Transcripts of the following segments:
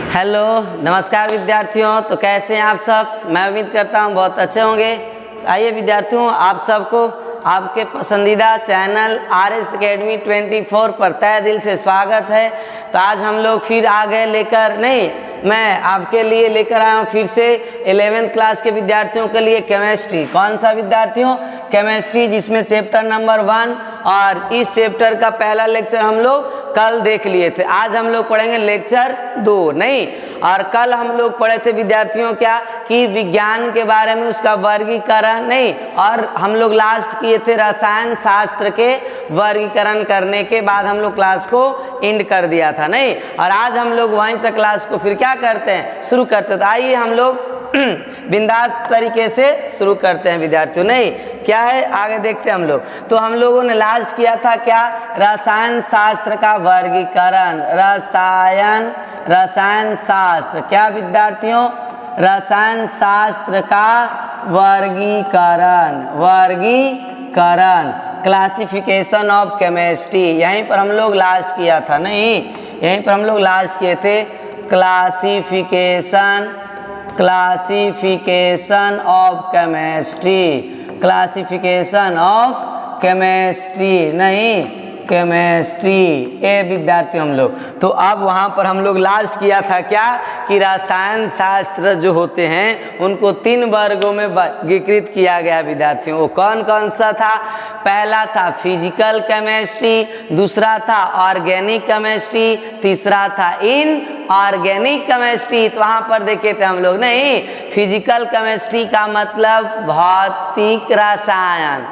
Hello, नमस्कार विद्यार्थियों। तो कैसे हैं आप सब? मैं उम्मीद करता हूं बहुत अच्छे होंगे। आइए विद्यार्थियों, आप सबको आपके पसंदीदा चैनल RS Academy 24 पर तहे दिल से स्वागत है। तो आज हम लोग फिर आ गए मैं आपके लिए लेकर आया हूँ फिर से 11th क्लास के विद्यार्थियों के लिए केमिस्ट्री। कौन सा विद्यार्थियों? केमिस्ट्री, जिसमें चैप्टर नंबर 1 और इस चैप्टर का पहला लेक्चर हम लोग कल देख लिए थे। आज हम लोग पढ़ेंगे लेक्चर 2 और कल हम लोग पढ़े थे विद्यार्थियों क्या कि विज्ञान के बारे में, उसका वर्गीकरण और हम लोग लास्ट किए थे रसायन शास्त्र के वर्गीकरण करने के बाद हम लोग क्लास को एंड कर दिया था और आज हम लोग वहीं से क्लास को फिर क्या करते हैं, शुरू करते हैं। तो आइए हम लोग बिंदास तरीके से शुरू करते हैं विद्यार्थियों। क्या है आगे देखते हैं हम लोग। तो हम लोगों ने लास्ट किया था क्या, रसायन शास्त्र का वर्गीकरण। रसायन शास्त्र क्या विद्यार्थियों? रसायन शास्त्र का वर्गीकरण क्लासिफिकेशन ऑफ केमिस्ट्री। यहीं पर हम लोग लास्ट किया था यहीं पर हम लोग लास्ट किए थे क्लासिफिकेशन ऑफ केमिस्ट्री केमिस्ट्री ए विद्यार्थी हम लोग। तो अब वहाँ पर हम लोग लास्ट किया था क्या कि रसायन शास्त्र जो होते हैं उनको 3 वर्गों में वर्गीकृत किया गया विद्यार्थियों। वो कौन कौन सा था? पहला था फिजिकल केमिस्ट्री, दूसरा था ऑर्गेनिक केमिस्ट्री, तीसरा था इनऑर्गेनिक केमिस्ट्री। तो वहाँ पर देखे थे हम लोग फिजिकल केमिस्ट्री का मतलब भौतिक रसायन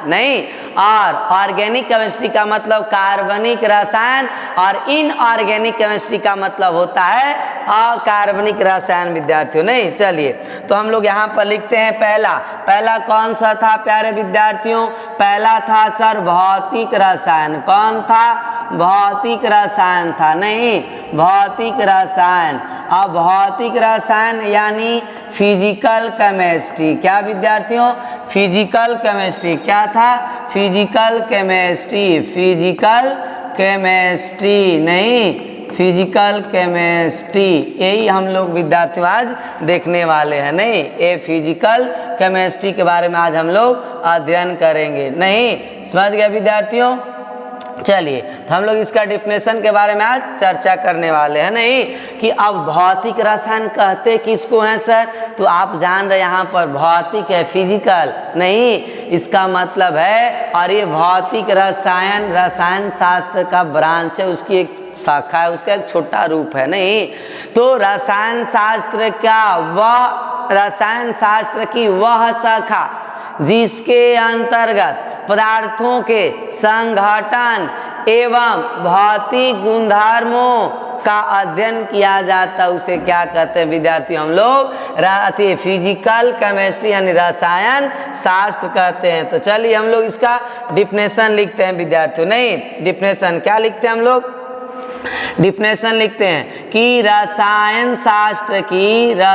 और ऑर्गेनिक केमिस्ट्री का मतलब कार्बनिक रसायन और इनऑर्गेनिक केमिस्ट्री का मतलब होता है अकार्बनिक रसायन विद्यार्थियों। चलिए तो हम लोग यहाँ पर लिखते हैं पहला कौन सा था प्यारे विद्यार्थियों? पहला था सर भौतिक रसायन। कौन था? भौतिक रसायन था भौतिक रसायन। अब भौतिक रसायन यानी फिजिकल केमिस्ट्री। क्या विद्यार्थियों? Physical chemistry. क्या था? फिजिकल केमिस्ट्री यही हम लोग विद्यार्थियों आज देखने वाले हैं ये फिजिकल केमिस्ट्री के बारे में आज हम लोग अध्ययन करेंगे समझ गए विद्यार्थियों? चलिए तो हम लोग इसका डिफिनेशन के बारे में आज चर्चा करने वाले हैं कि अब भौतिक रसायन कहते किसको हैं सर? तो आप जान रहे यहाँ पर भौतिक है, फिजिकल इसका मतलब है। और ये भौतिक रसायन शास्त्र का ब्रांच है, उसकी एक शाखा है, उसका एक छोटा रूप है तो रसायन शास्त्र की वह शाखा जिसके अंतर्गत पदार्थों के संघटन एवं भौतिक गुणधर्मों का अध्ययन किया जाता है, उसे क्या कहते हैं विद्यार्थी? हम लोग फिजिकल केमिस्ट्री यानी रसायन शास्त्र कहते हैं। तो चलिए हम लोग इसका डिफिनेशन लिखते हैं विद्यार्थियों। डिफिनेशन क्या लिखते हैं हम लोग? डिफिनेशन लिखते हैं कि रसायन शास्त्र की वह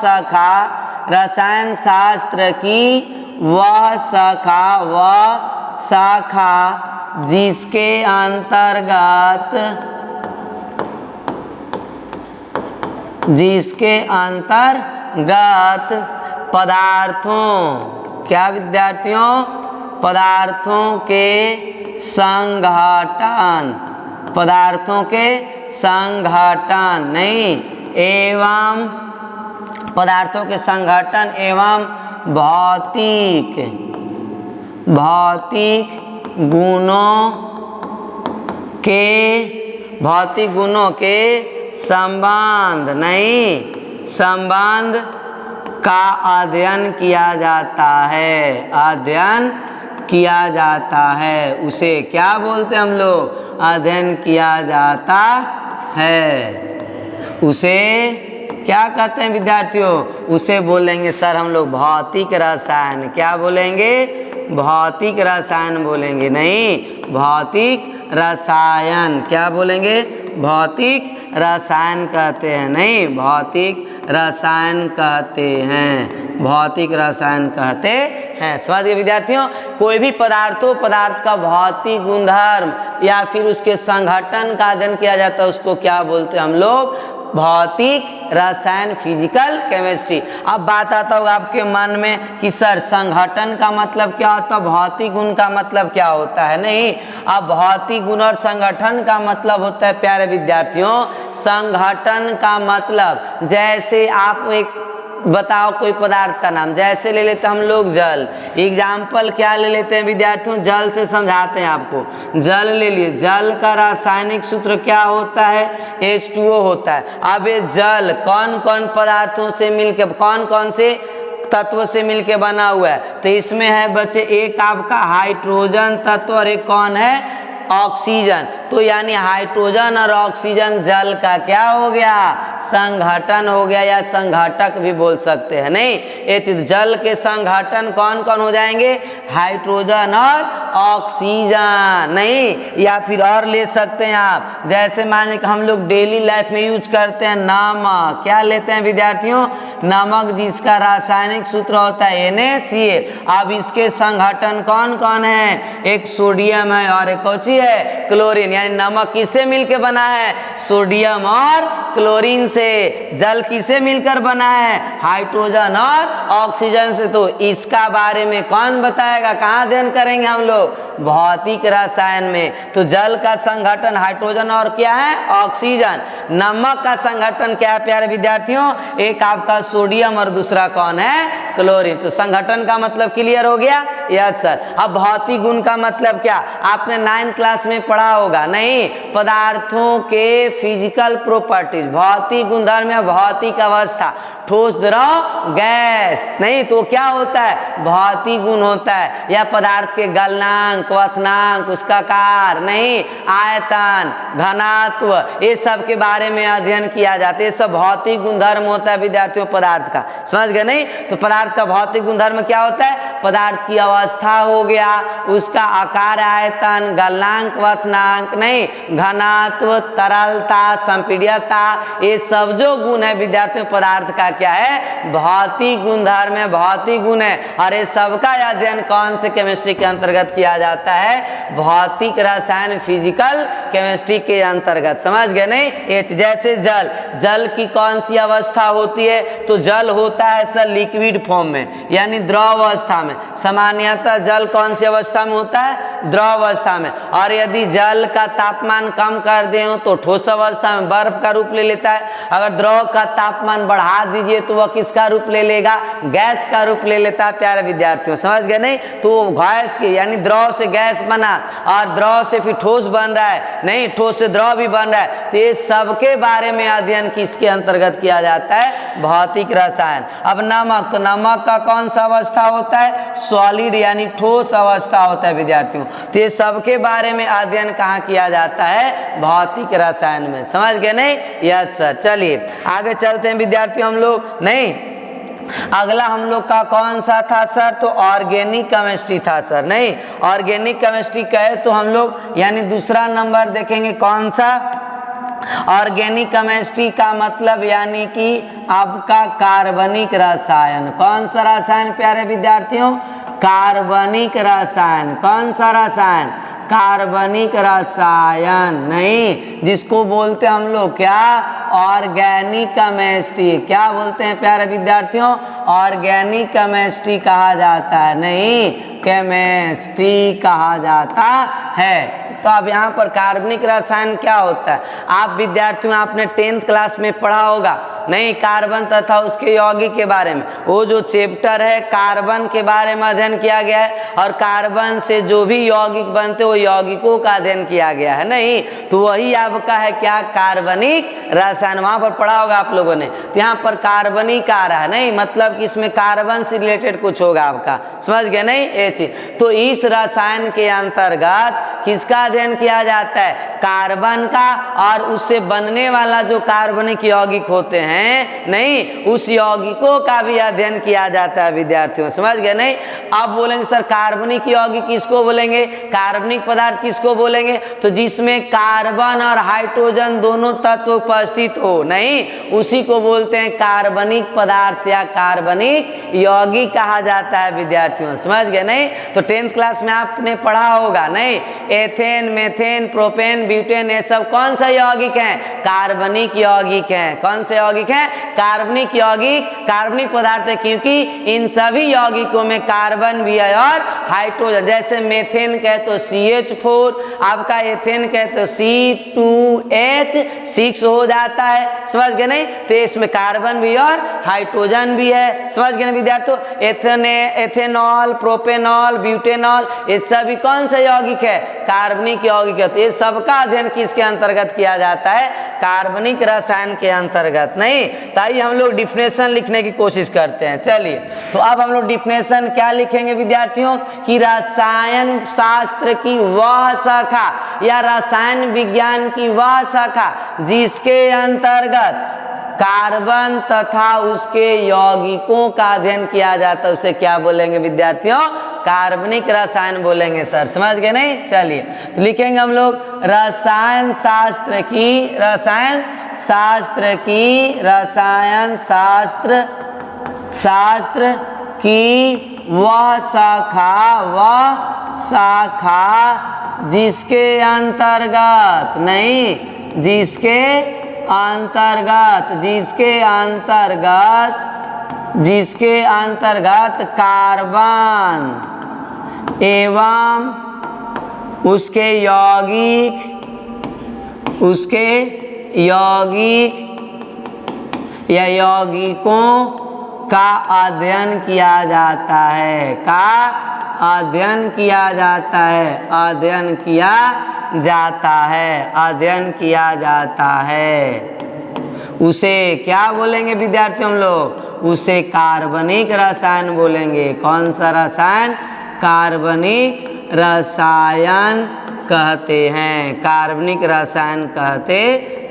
शाखा जिसके अंतर्गत पदार्थों क्या विद्यार्थियों? पदार्थों के संघटन एवं पदार्थों के संघटन एवं भौतिक गुणों के संबंध का अध्ययन किया जाता है उसे क्या बोलते हैं हम लोग? अध्ययन किया जाता है उसे क्या कहते हैं विद्यार्थियों? उसे बोलेंगे सर हम लोग भौतिक रसायन। क्या बोलेंगे? भौतिक रसायन बोलेंगे भौतिक रसायन। क्या बोलेंगे? भौतिक रसायन कहते हैं भौतिक रसायन कहते हैं समझ गए विद्यार्थियों? कोई भी पदार्थ का भौतिक गुणधर्म या फिर उसके संघटन का अध्ययन किया जाता है, उसको क्या बोलते हैं हम लोग? भौतिक रसायन, फिजिकल केमिस्ट्री। अब बात आता होगा आपके मन में कि सर संघटन का मतलब क्या होता है, भौतिक गुण का मतलब क्या होता है? नहीं, अब भौतिक गुण और संगठन का मतलब होता है प्यारे विद्यार्थियों, संगठन का मतलब जैसे आप एक बताओ कोई पदार्थ का नाम, जैसे ले लेते हैं हम लोग जल। एग्जाम्पल क्या ले लेते हैं विद्यार्थियों? जल से समझाते हैं आपको। जल ले लिए, जल का रासायनिक सूत्र क्या होता है? H2O होता है। अब ये जल कौन कौन पदार्थों से मिलकर, कौन कौन से तत्व से मिलके बना हुआ है? तो इसमें है बच्चे एक आपका हाइड्रोजन तत्व और एक कौन है? ऑक्सीजन। तो यानी हाइड्रोजन और ऑक्सीजन जल का क्या हो गया? संघटन हो गया, या संघटक भी बोल सकते हैं। नहीं, ये चीज जल के संघटन कौन कौन हो जाएंगे? हाइड्रोजन और ऑक्सीजन। नहीं, या फिर और ले सकते हैं आप, जैसे मान लीजिए हम लोग डेली लाइफ में यूज करते हैं नमक। क्या लेते हैं विद्यार्थियों? नमक, जिसका रासायनिक सूत्र होता है NaCl। अब इसके संघटन कौन कौन है? एक सोडियम है और एक कौन सी है? क्लोरीन। यानी नमक किससे मिलकर बना है? सोडियम और क्लोरीन से। जल किससे मिलकर बना है? हाइड्रोजन और ऑक्सीजन से। तो इसका बारे में कौन बताएगा? कहाँ अध्ययन करेंगे हम लोग? भौतिक रसायन में। तो जल का संघटन हाइड्रोजन और क्या है? ऑक्सीजन। नमक का संघटन क्या है प्यारे विद्यार्थियों? एक आपका सोडियम और दूसरा कौन है? क्लोरीन। तो संघटन का मतलब क्लियर हो गया? Yes sir. अब भौतिक गुण का मतलब क्या? आपने 9th क्लास में पढ़ा होगा। नहीं, पदार्थों के फिजिकल प्रॉपर्टीज, भौतिक गुणधर्म या भौतिक अवस्था, ठोस, द्रव, गैस। नहीं तो क्या होता है? भौतिक गुण होता है। या पदार्थ के गलनांक, क्वथनांक, उसका कार, नहीं, आयतन, घनत्व, ये सब के बारे में अध्ययन किया जाता है। ये सब भौतिक गुणधर्म होता है विद्यार्थियों पदार्थ का। समझ गए? नहीं, तो पदार्थ का भौतिक गुणधर्म क्या होता है? पदार्थ की अवस्था हो गया, उसका आकार, आयतन, गलनांक, क्वथनांक, नहीं, घनत्व, तरलता, संपीड्यता, ये सब जो गुण है विद्यार्थियों पदार्थ का क्या है? भौतिक गुणधर्म है, भौतिक गुण है। और ये सबका अध्ययन कौन से केमिस्ट्री के अंतर्गत किया जाता है? भौतिक रसायन, फिजिकल केमिस्ट्री के अंतर्गत। समझ गए? नहीं, ये जैसे जल, जल की कौन सी अवस्था होती है? तो जल होता है सर लिक्विड फॉर्म में, यानी द्रव अवस्था में। सामान्यतः जल कौन सी अवस्था में होता है? द्रव अवस्था में। और यदि जल का तापमान कम कर दें तो ठोस अवस्था में बर्फ का रूप ले लेता है। अगर द्रव का तापमान बढ़ा दीजिए तो वह किसका रूप ले लेगा? गैस का रूप ले लेता है प्यारे विद्यार्थियों। समझ गए? नहीं, तो गैस के यानी द्रव से गैस बना और द्रव से फिर ठोस बन रहा है, नहीं, ठोस से द्रव भी बन रहा है। तो ये सबके बारे में अध्ययन किसके अंतर्गत किया जाता है? भौतिक रसायन। अब नमक, तो नमक का कौन सा अवस्था होता है? सॉलिड यानी ठोस अवस्था होता है विद्यार्थियों। तो ये सबके बारे में अध्ययन कहाँ किया जाता है? भौतिक रसायन में। समझ गए? नहीं, यस सर। चलिए आगे चलते हैं विद्यार्थियों हम लोग। नहीं, अगला हम लोग का कौन सा था सर? तो ऑर्गेनिक केमिस्ट्री था सर। नहीं, ऑर्गेनिक केमिस्ट्री कहे तो हम लोग यानी दूसरा नंबर देखेंगे कौन सा? ऑर्गेनिक केमिस्ट्री का मतलब यानी कि आपका कार्बनिक रसायन। कौन सा रसायन प्यारे विद्यार्थियों? कार्बनिक रसायन। कौन सा रसायन? कार्बनिक रसायन। नहीं, जिसको बोलते हैं हम लोग क्या? Organic chemistry. क्या बोलते हैं प्यारे विद्यार्थियों? ऑर्गेनिक केमिस्ट्री कहा जाता है। नहीं, केमिस्ट्री कहा जाता है। तो अब यहाँ पर कार्बनिक रसायन क्या होता है? आप विद्यार्थियों आपने 10th क्लास में पढ़ा होगा। नहीं, कार्बन तथा उसके यौगिक के बारे में। वो जो चैप्टर है कार्बन के बारे में अध्ययन किया गया है, और कार्बन से जो भी यौगिक बनते वो यौगिकों का अध्ययन किया गया है। नहीं, तो वही आपका है क्या? कार्बनिक रसायन। वहाँ पर पढ़ा होगा आप लोगों ने। तो यहाँ पर कार्बनिक आ रहा है। नहीं, मतलब कि इसमें कार्बन से रिलेटेड कुछ होगा आपका। समझ गए? नहीं, ये चीज। तो इस रसायन के अंतर्गत किसका अध्ययन किया जाता है? कार्बन का, और उससे बनने वाला जो कार्बनिक यौगिक होते हैं हैं, नहीं, उस यौगिकों का भी अध्ययन किया जाता है विद्यार्थियों, समझ गए नहीं। अब बोलेंगे सर कार्बनिक यौगिक किसको बोलेंगे, कार्बनिक पदार्थ किसको बोलेंगे, तो जिसमें कार्बन और हाइड्रोजन दोनों तत्व उपस्थित हो, नहीं, उसी को बोलते हैं कार्बनिक पदार्थ या कार्बनिक यौगिक कहा जाता है विद्यार्थियों, समझ गए नहीं। तो 10th क्लास में आपने पढ़ा होगा, नहीं, एथेन, मेथेन, प्रोपेन, ब्यूटेन, ये सब कौन सा यौगिक हैं, कार्बनिक यौगिक हैं। कौन से यौगिक हैं, कार्बनिक यौगिक, कार्बनिक पदार्थ है, क्योंकि इन सभी यौगिकों में कार्बन भी है और हाइड्रोजन। जैसे मेथेन कहे तो CH4, आपका एथेन कहे तो C2H6 हो जाता है, समझ गए नहीं। तो इसमें कार्बन भी और हाइड्रोजन भी है, समझ गए ना विद्यार्थियों। एथेनॉल, प्रोपेनॉल, ब्यूटेनॉल, ये सभी कौन सा यौगिक है, कार्बनिक यौगिक है। तो ये सबका अध्ययन किसके अंतर्गत किया जाता है, कार्बनिक रसायन के अंतर्गत, नहीं। ताकि हम लोग डिफिनेशन लिखने की कोशिश करते हैं। चलिए, तो अब हम लोग डिफिनेशन क्या लिखेंगे विद्यार्थियों, कि रसायन शास्त्र की वह शाखा या रसायन विज्ञान की वह शाखा जिसके अंतर्गत कार्बन तथा उसके यौगिकों का अध्ययन किया जाता है, उसे क्या बोलेंगे विद्यार्थियों, कार्बनिक रसायन बोलेंगे सर, समझ गए नहीं। चलिए, तो लिखेंगे हम लोग रसायन शास्त्र की वह शाखा जिसके अंतर्गत, नहीं, जिसके अंतर्गत कार्बन एवं उसके यौगिक या यौगिकों का अध्ययन किया जाता है, उसे क्या बोलेंगे विद्यार्थियों हम लोग, उसे कार्बनिक रसायन बोलेंगे। कौन सा रसायन, कार्बनिक रसायन कहते हैं, कार्बनिक रसायन कहते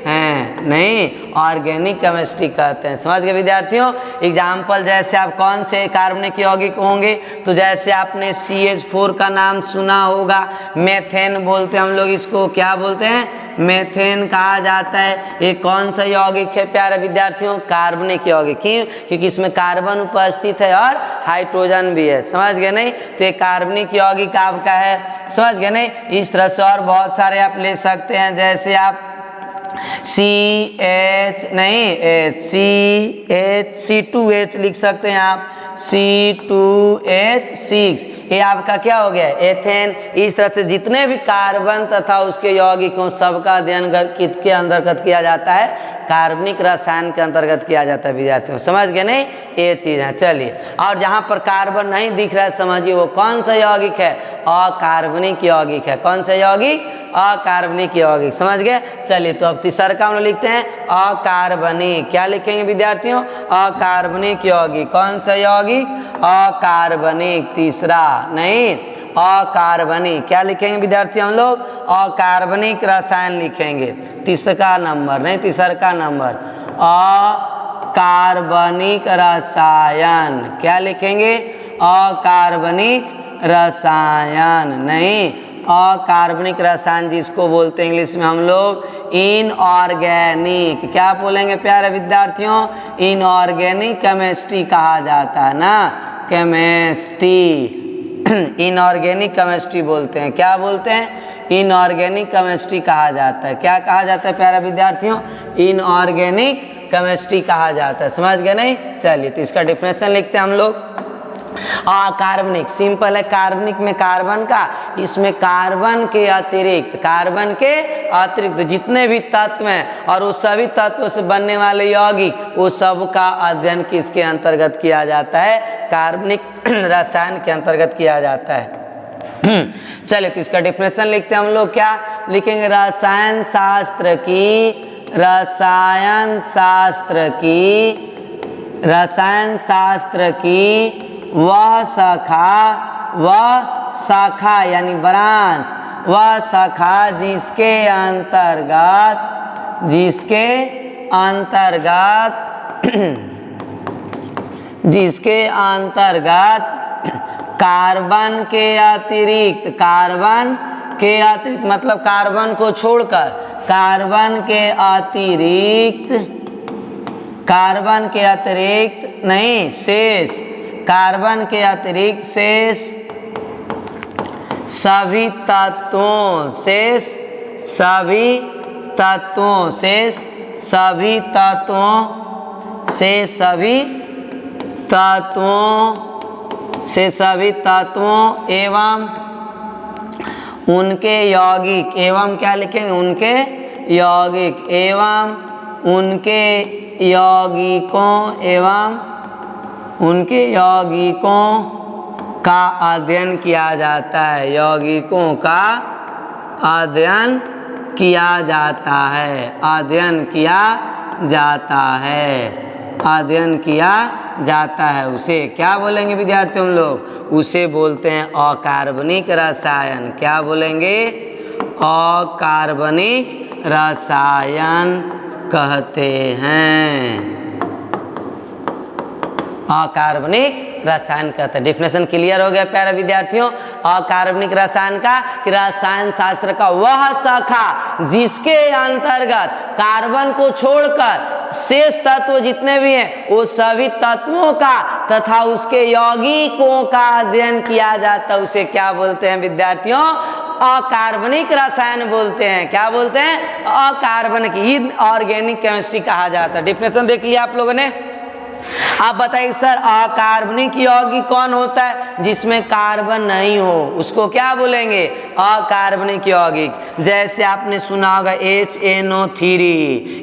हैं, नहीं, ऑर्गेनिक केमिस्ट्री कहते हैं, समझ गए विद्यार्थियों। एग्जाम्पल जैसे आप कौन से कार्बनिक यौगिक होंगे, तो जैसे आपने CH4 का नाम सुना होगा, मेथेन बोलते हैं हम लोग इसको, क्या बोलते हैं, मेथेन कहा जाता है। ये कौन सा यौगिक है प्यारे विद्यार्थियों, कार्बनिक यौगिक। क्यों, क्योंकि इसमें कार्बन उपस्थित है और हाइड्रोजन भी है, समझ गए नहीं। तो ये कार्बनिक यौगिक आपका है, समझ गए नहीं। इस तरह से और बहुत सारे आप ले सकते हैं, जैसे आप C2H लिख सकते हैं आप, C2H6, ये आपका क्या हो गया, एथेन। इस तरह से जितने भी कार्बन तथा उसके यौगिकों सबका अध्ययन किसके अंतर्गत किया जाता है, कार्बनिक रसायन के अंतर्गत किया जाता है विद्यार्थियों, समझ गए नहीं, ये चीज़ है। चलिए, और जहाँ पर कार्बन नहीं दिख रहा है समझिए वो कौन सा यौगिक है, अकार्बनिक यौगिक है। कौन सा यौगिक, अकार्बनिक यौगिक, समझ गए। चलिए, तो अब तीसरा का हम लोग लिखते हैं अकार्बनिक, क्या लिखेंगे विद्यार्थियों, अकार्बनिक यौगिक। कौन सा यौगिक, अकार्बनिक। तीसरा, नहीं, अकार्बनिक, क्या लिखेंगे विद्यार्थी हम लोग, अकार्बनिक रसायन लिखेंगे। तीसरा नंबर, नहीं, तीसरा नंबर अकार्बनिक रसायन, क्या लिखेंगे, अकार्बनिक रसायन, नहीं, अकार्बनिक रसायन जिसको बोलते हैं इंग्लिश में हम लोग इनऑर्गेनिक, क्या बोलेंगे प्यारे विद्यार्थियों, इनऑर्गेनिक केमिस्ट्री कहा जाता है ना, केमिस्ट्री, इनऑर्गेनिक केमिस्ट्री बोलते हैं, क्या बोलते हैं, इनऑर्गेनिक केमिस्ट्री कहा जाता है। क्या कहा जाता है प्यारे विद्यार्थियों, इनऑर्गेनिक केमिस्ट्री कहा जाता है, समझ गए नहीं। चलिए, तो इसका डिफिनेशन लिखते हैं हम लोग। अकार्बनिक, सिंपल है, कार्बनिक में कार्बन का, इसमें कार्बन के अतिरिक्त जितने भी तत्व हैं और उस सभी तत्वों से बनने वाले यौगिक, वो सब का अध्ययन किसके अंतर्गत किया जाता है, कार्बनिक रसायन के अंतर्गत किया जाता है। चलिए, तो इसका डिफिनेशन लिखते हैं हम लोग, क्या लिखेंगे, रसायन शास्त्र की वह शाखा यानी ब्रांच, वह शाखा जिसके अंतर्गत जिसके अंतर्गत कार्बन के अतिरिक्त मतलब कार्बन को छोड़कर कार्बन के अतिरिक्त नहीं शेष कार्बन के अतिरिक्त शेष सभी तत्वों एवं उनके यौगिक एवं क्या लिखेंगे उनके यौगिक एवं उनके यौगिकों का अध्ययन किया जाता है। यौगिकों का अध्ययन किया जाता है उसे क्या बोलेंगे विद्यार्थी हम लोग? उसे बोलते हैं अकार्बनिक रसायन। क्या बोलेंगे? अकार्बनिक रसायन कहते हैं। अकार्बनिक रसायन कहते हैं। डिफिनेशन क्लियर हो गया प्यारे विद्यार्थियों? अकार्बनिक रसायन का कि रसायन शास्त्र का वह शाखा जिसके अंतर्गत कार्बन को छोड़कर शेष तत्व जितने भी हैं वो सभी तत्वों का तथा उसके यौगिकों का अध्ययन किया जाता है, उसे क्या बोलते हैं विद्यार्थियों? अकार्बनिक रसायन बोलते हैं। क्या बोलते हैं? अकार्बनिक। इनऑर्गेनिक केमिस्ट्री कहा जाता है। डिफिनेशन देख लिया आप लोगों ने? आप बताइए सर अकार्बनिक यौगिक कौन होता है? जिसमें कार्बन नहीं हो उसको क्या बोलेंगे? अकार्बनिक यौगिक। जैसे आपने सुना होगा HNO3,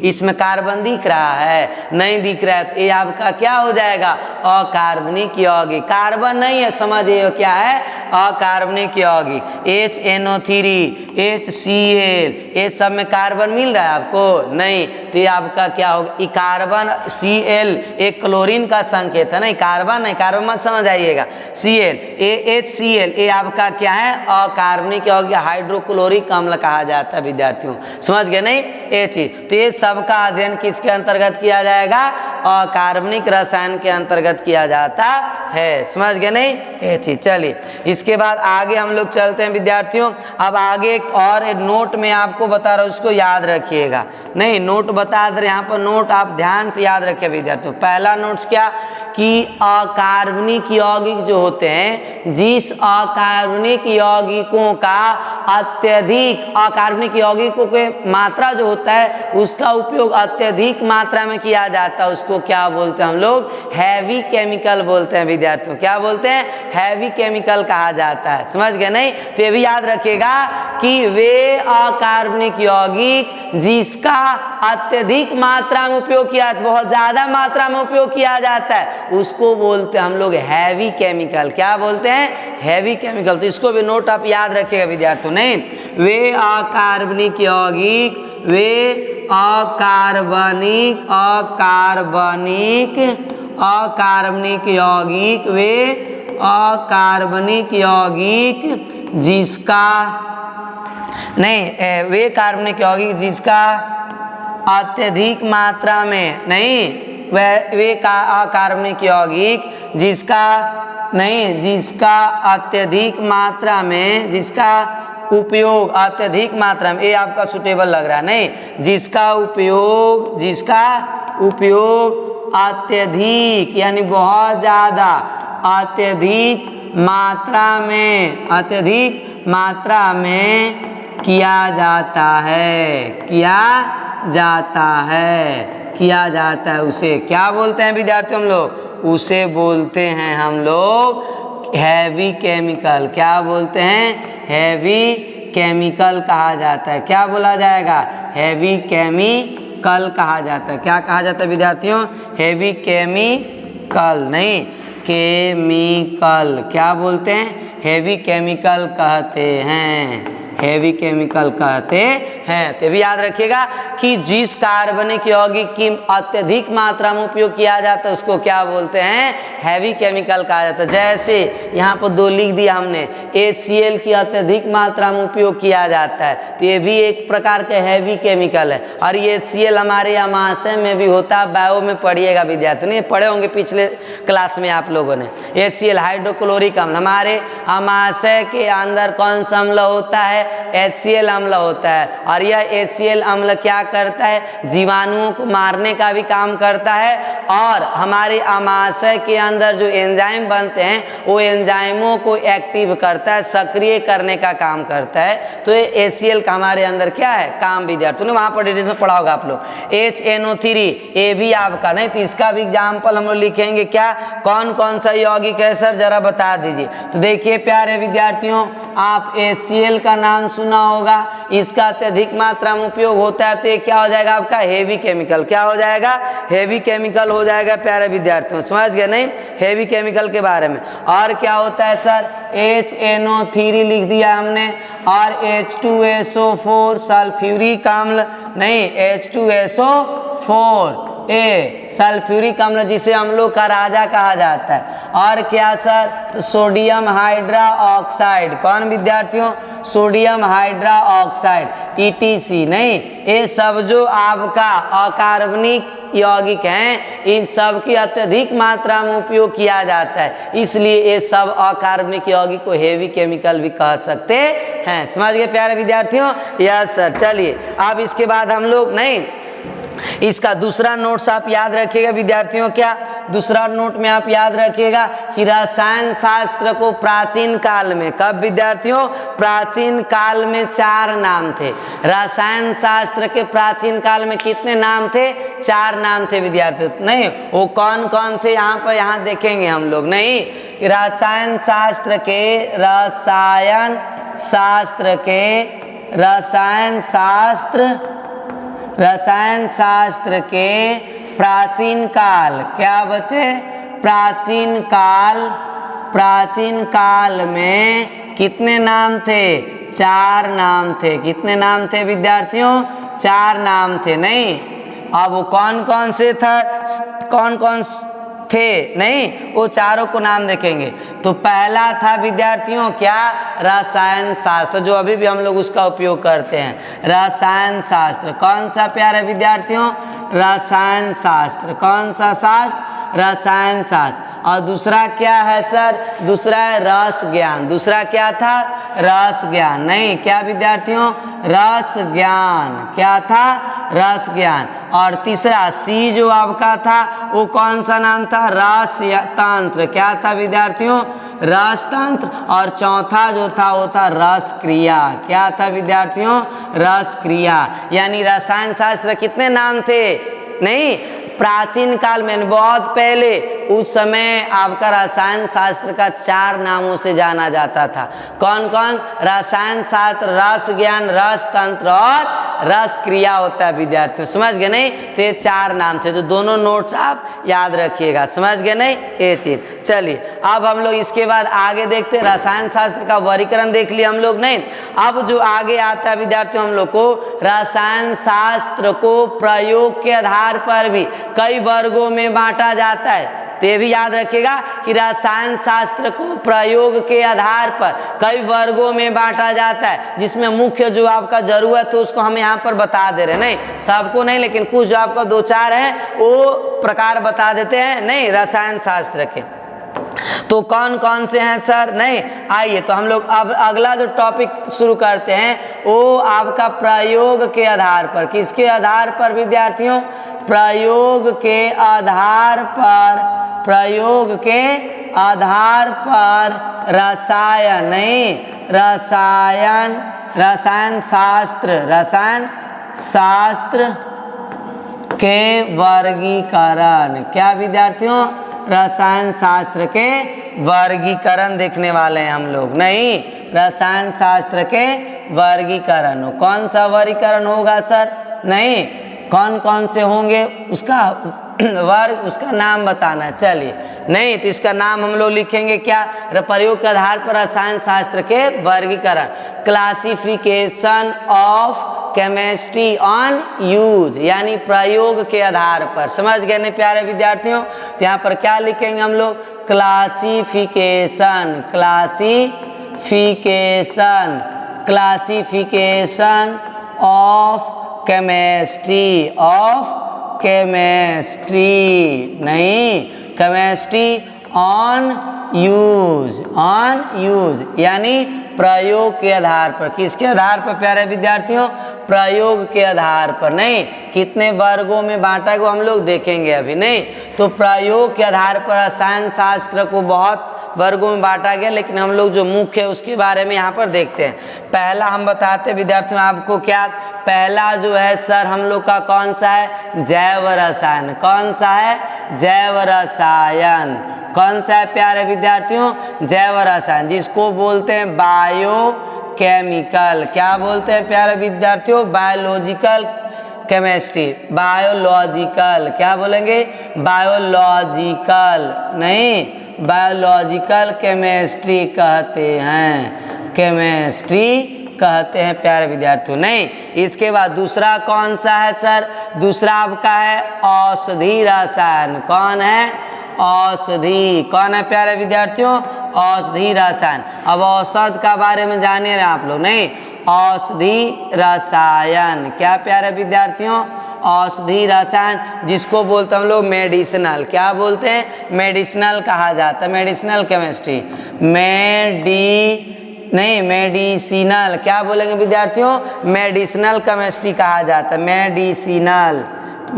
इसमें कार्बन दिख रहा है? नहीं दिख रहा है तो ये आपका क्या हो जाएगा? अकार्बनिक यौगिक। कार्बन नहीं है, समझिए क्या है? अकार्बनिक यौगिक। HNO3, HCl, ये सब में कार्बन मिल रहा है आपको? नहीं, तो ये आपका क्या होगा? ये कार्बन Cl एक क्लोरीन का संकेत है, नहीं कार्बन नहीं, कार्बन मत समझ आइएगा। Cl, HCl ये आपका क्या है? अकार्बनिक यौगिक, हाइड्रोक्लोरिक अम्ल कहा जाता है विद्यार्थियों। समझ गए नहीं ये चीज? तो ये सबका अध्ययन किसके अंतर्गत किया जाएगा? अकार्बनिक रसायन के अंतर्गत किया जाता है। समझ गए नहीं ये चीज? चलिए इसके बाद आगे हम लोग चलते हैं विद्यार्थियों। अब आगे एक और नोट में आपको बता रहा हूँ, उसको याद रखिएगा। नहीं नोट बता दे, यहाँ पर नोट आप ध्यान से याद रखिए विद्यार्थियों। पहला नोट्स क्या कि अकार्बनिक यौगिक जो होते हैं, जिस अकार्बनिक यौगिकों का अत्यधिक अकार्बनिक यौगिकों के मात्रा जो होता है उसका उपयोग अत्यधिक मात्रा में किया जाता है, उसको क्या बोलते हैं हम लोग? हैवी केमिकल बोलते हैं विद्यार्थियों। क्या बोलते हैं? हैवी केमिकल कहा जाता है। समझ गए नहीं? तो ये भी याद रखिएगा कि वे अकार्बनिक यौगिक जिसका अत्यधिक मात्रा में उपयोग किया, बहुत ज्यादा मात्रा में उपयोग किया जाता है, उसको बोलते हैं हम लोग हैवी केमिकल। क्या बोलते हैं? Heavy chemical. तो इसको भी नोट आप याद रखिएगा विद्यार्थियों। नहीं वे अकार्बनिक यौगिक अकार्बनिक यौगिक जिसका नहीं वे कार्बनिक यौगिक जिसका अत्यधिक मात्रा में नहीं वे अकार्बनिक यौगिक जिसका अत्यधिक मात्रा में जिसका उपयोग अत्यधिक मात्रा में, ये आपका सुटेबल लग रहा है नहीं, जिसका उपयोग अत्यधिक यानी बहुत ज्यादा अत्यधिक मात्रा में किया जाता है उसे क्या बोलते हैं विद्यार्थियों हम लोग? उसे बोलते हैं हम लोग हैवी केमिकल। क्या बोलते हैं? हैवी केमिकल कहा जाता है। क्या बोला जाएगा? हैवी केमिकल कहा जाता है। क्या कहा जाता है विद्यार्थियों? हैवी केमिकल नहीं केमिकल। क्या बोलते हैं? हैवी केमिकल कहते हैं। हैवी केमिकल कहते हैं। तो भी याद रखिएगा कि जिस कार्बनिक यौगिक की अत्यधिक मात्रा में उपयोग किया जाता है उसको क्या बोलते हैं, हैवी केमिकल कहा जाता है। जैसे यहाँ पर 2 लिख दिया हमने, HCl की अत्यधिक मात्रा में उपयोग किया जाता है, तो ये भी एक प्रकार का हैवी केमिकल है। और ये HCl हमारे अमाशय में भी होता है, बायो में पढ़िएगा विद्यार्थी, नहीं पढ़े होंगे पिछले क्लास में आप लोगों ने। HCl हाइड्रोक्लोरिक अम्ल, हमारे अमाशय के अंदर कौन सा अम्ल होता है, HCl अम्ल होता है। और यह HCl अम्ल क्या करता है, जीवाणुओं को मारने का भी काम करता है और हमारे अमाशय के अंदर जो एंजाइम बनते हैं वो एंजाइमों को एक्टिव करता है, सक्रिय करने का काम करता है। तो ये HCl का हमारे अंदर क्या है काम, विद्यार्थियों ने वहाँ पर डिटेल में पढ़ा होगा आप लोग। HNO3 ये भी आपका नहीं, तो इसका भी एग्जाम्पल हम लोग लिखेंगे क्या, कौन कौन सा यौगिक है सर जरा बता दीजिए। तो देखिए प्यारे विद्यार्थियों, आप HCl का नाम सुना होगा, इसका अत्यधिक मात्रा में उपयोग होता है, तो ये क्या हो जाएगा आपका हेवी केमिकल, क्या हो जाएगा, हेवी केमिकल हो जाएगा प्यारे विद्यार्थियों, समझ गए नहीं, हेवी केमिकल के बारे में। और क्या होता है सर, HNO3 लिख दिया हमने, और H2SO4 सल्फ्यूरिक अम्ल, नहीं H2SO4 सल्फ्यूरिक अम्ल जिसे अम्लों का राजा कहा जाता है। और क्या सर, तो सोडियम हाइड्रा ऑक्साइड, कौन विद्यार्थियों, सोडियम हाइड्रा ऑक्साइड ETC, नहीं ये सब जो आपका अकार्बनिक यौगिक हैं इन सब की अत्यधिक मात्रा में उपयोग किया जाता है, इसलिए ये सब अकार्बनिक यौगिक को हेवी केमिकल भी कह सकते हैं। समझ गए प्यारे विद्यार्थियों, यस सर। चलिए अब इसके बाद हम लोग नहीं, इसका दूसरा नोट्स आप याद रखिएगा विद्यार्थियों, क्या दूसरा नोट में आप याद रखिएगा कि रसायन शास्त्र को प्राचीन काल में, कब विद्यार्थियों, प्राचीन काल में 4 नाम थे। रसायन शास्त्र के प्राचीन काल में कितने नाम थे, 4 नाम थे विद्यार्थियों, नहीं वो कौन कौन थे यहाँ पर, यहाँ देखेंगे हम लोग, नहीं कि रसायन शास्त्र के प्राचीन काल, क्या बचे, प्राचीन काल में कितने नाम थे, 4 नाम थे। कितने नाम थे विद्यार्थियों, 4 नाम थे, नहीं अब वो कौन कौन से था, कौन कौन थे, नहीं वो चारों को नाम देखेंगे। तो पहला था विद्यार्थियों क्या, रसायन शास्त्र, जो अभी भी हम लोग उसका उपयोग करते हैं, रसायन शास्त्र। कौन सा प्यारे विद्यार्थियों, रसायन शास्त्र, कौन सा शास्त्र, रसायन शास्त्र। और दूसरा क्या है सर, दूसरा है रस ज्ञान। दूसरा क्या था, रस ज्ञान, नहीं क्या विद्यार्थियों, रस ज्ञान, क्या था, रस ज्ञान। और तीसरा सी जो आपका था वो कौन सा नाम था, रस तंत्र, क्या था विद्यार्थियों, रस तंत्र। और चौथा जो था वो था रस क्रिया, क्या था विद्यार्थियों, रस क्रिया। यानी रसायन शास्त्र कितने नाम थे, नहीं प्राचीन काल में बहुत पहले उस समय आपका रसायन शास्त्र का 4 नामों से जाना जाता था। कौन कौन, रसायन शास्त्र, रस ज्ञान, रस तंत्र और रस क्रिया होता है विद्यार्थियों, समझ गए नहीं। तो ये 4 नाम थे, तो दोनों नोट्स आप याद रखिएगा, समझ गए नहीं ये चीज। चलिए अब हम लोग इसके बाद आगे देखते हैं, रसायन शास्त्र का वर्गीकरण देख लिया हम लोग, नहीं अब जो आगे आता है विद्यार्थियों हम लोग को रसायन शास्त्र को प्रयोग के आधार पर भी कई वर्गों में बांटा जाता है। तो ये भी याद रखिएगा कि रसायन शास्त्र को प्रयोग के आधार पर कई वर्गों में बांटा जाता है, जिसमें मुख्य जो आपका जरूरत है उसको हम यहाँ पर बता दे रहे, नहीं सबको नहीं लेकिन कुछ जो आपका 2-4 है वो प्रकार बता देते हैं, नहीं रसायन शास्त्र के। तो कौन कौन से हैं सर, नहीं आइए तो हम लोग अब अगला जो टॉपिक शुरू करते हैं वो आपका प्रयोग के आधार पर। किसके आधार पर विद्यार्थियों, प्रयोग के आधार पर, प्रयोग के आधार पर रसायन, नहीं रसायन शास्त्र के वर्गीकरण। क्या विद्यार्थियों, रसायन शास्त्र के वर्गीकरण देखने वाले हैं हम लोग, नहीं रसायन शास्त्र के वर्गीकरण। कौन सा वर्गीकरण होगा सर, नहीं कौन कौन से होंगे उसका वर्ग, उसका नाम बताना। चलिए नहीं तो इसका नाम हम लोग लिखेंगे क्या, प्रयोग के आधार पर रसायन शास्त्र के वर्गीकरण, classification of chemistry on use, यानी प्रयोग के आधार पर। समझ गए ना प्यारे विद्यार्थियों? तो यहाँ पर क्या लिखेंगे हम लोग? Classification, classification, classification of chemistry, of chemistry, नहीं chemistry on use, on use यानी प्रयोग के आधार पर। किसके आधार पर प्यारे विद्यार्थियों? प्रयोग के आधार पर। नहीं कितने वर्गों में बांटा को हम लोग देखेंगे अभी, नहीं तो प्रयोग के आधार पर रसायन शास्त्र को बहुत वर्गों में बांटा गया, लेकिन हम लोग जो मुख्य है उसके बारे में यहाँ पर देखते हैं। पहला हम बताते हैं विद्यार्थियों आपको, क्या पहला जो है सर हम लोग का कौन सा है? जैव रसायन। कौन सा है? जैव रसायन। कौन सा है प्यारे विद्यार्थियों? जैव रसायन, जिसको बोलते हैं बायोकेमिकल। क्या बोलते हैं प्यारे विद्यार्थियों? Biological chemistry, biological. क्या बोलेंगे? बायोलॉजिकल, नहीं बायोलॉजिकल केमिस्ट्री कहते हैं, केमिस्ट्री कहते हैं प्यारे विद्यार्थियों। नहीं इसके बाद दूसरा कौन सा है सर? दूसरा आपका है औषधि रसायन। कौन है? औषधि। कौन है प्यारे विद्यार्थियों? औषधि रसायन। अब औषध का बारे में जानिए आप लोग, नहीं औषधि रसायन। क्या प्यारे विद्यार्थियों? औषधि रसायन, जिसको बोलते हैं हम लोग मेडिसिनल। क्या बोलते हैं? मेडिसिनल कहा जाता है, मेडिसिनल केमिस्ट्री। मेडिसिनल। क्या बोलेंगे विद्यार्थियों? मेडिसिनल केमिस्ट्री कहा जाता है, medicinal,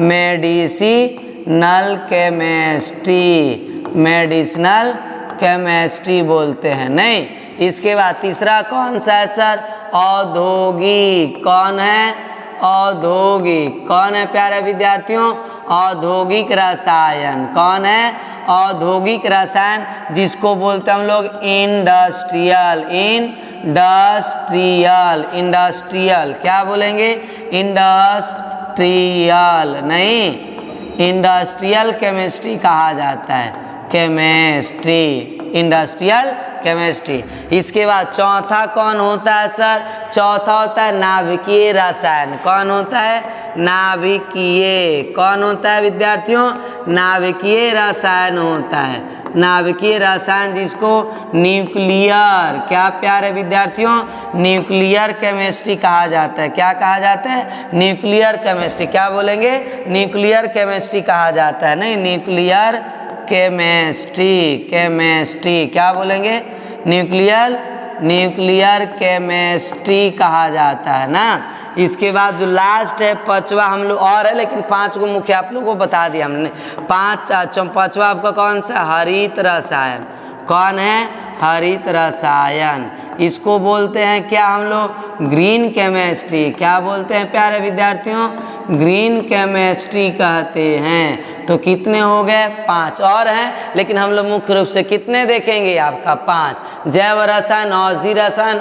medicinal chemistry, medicinal chemistry बोलते हैं। नहीं इसके बाद तीसरा कौन सा है सर? औद्योगिक। कौन है? औद्योगिक। कौन है प्यारे विद्यार्थियों? औद्योगिक रसायन। कौन है? औद्योगिक रसायन, जिसको बोलते हैं हम लोग इंडस्ट्रियल, इंडस्ट्रियल, इंडस्ट्रियल। क्या बोलेंगे? इंडस्ट्रियल, नहीं इंडस्ट्रियल केमिस्ट्री कहा जाता है, केमिस्ट्री, इंडस्ट्रियल केमिस्ट्री। इसके बाद चौथा कौन होता है सर? चौथा होता है नाभिकीय रसायन। कौन होता है? नाभिकीय। कौन होता है विद्यार्थियों? नाभिकीय रसायन होता है, नाभिकीय रसायन, जिसको न्यूक्लियर। क्या प्यारे विद्यार्थियों? न्यूक्लियर केमिस्ट्री कहा जाता है। क्या कहा जाता है? Nuclear chemistry. क्या बोलेंगे? न्यूक्लियर केमिस्ट्री कहा जाता है, नहीं न्यूक्लियर केमिस्ट्री, केमिस्ट्री। क्या बोलेंगे? न्यूक्लियर, न्यूक्लियर केमिस्ट्री कहा जाता है ना। इसके बाद जो लास्ट है पांचवा हम लोग और है, लेकिन पांच को मुख्य आप लोगों को बता दिया हमने। पांचवा आपका कौन सा? हरित रसायन। कौन है? हरित रसायन। इसको बोलते हैं क्या हम लोग? Green chemistry. क्या बोलते हैं प्यारे विद्यार्थियों? ग्रीन केमिस्ट्री कहते हैं। तो कितने हो गए? 5 और हैं, लेकिन हम लोग मुख्य रूप से कितने देखेंगे? आपका 5। जैव रसायन, औषधि रसायन,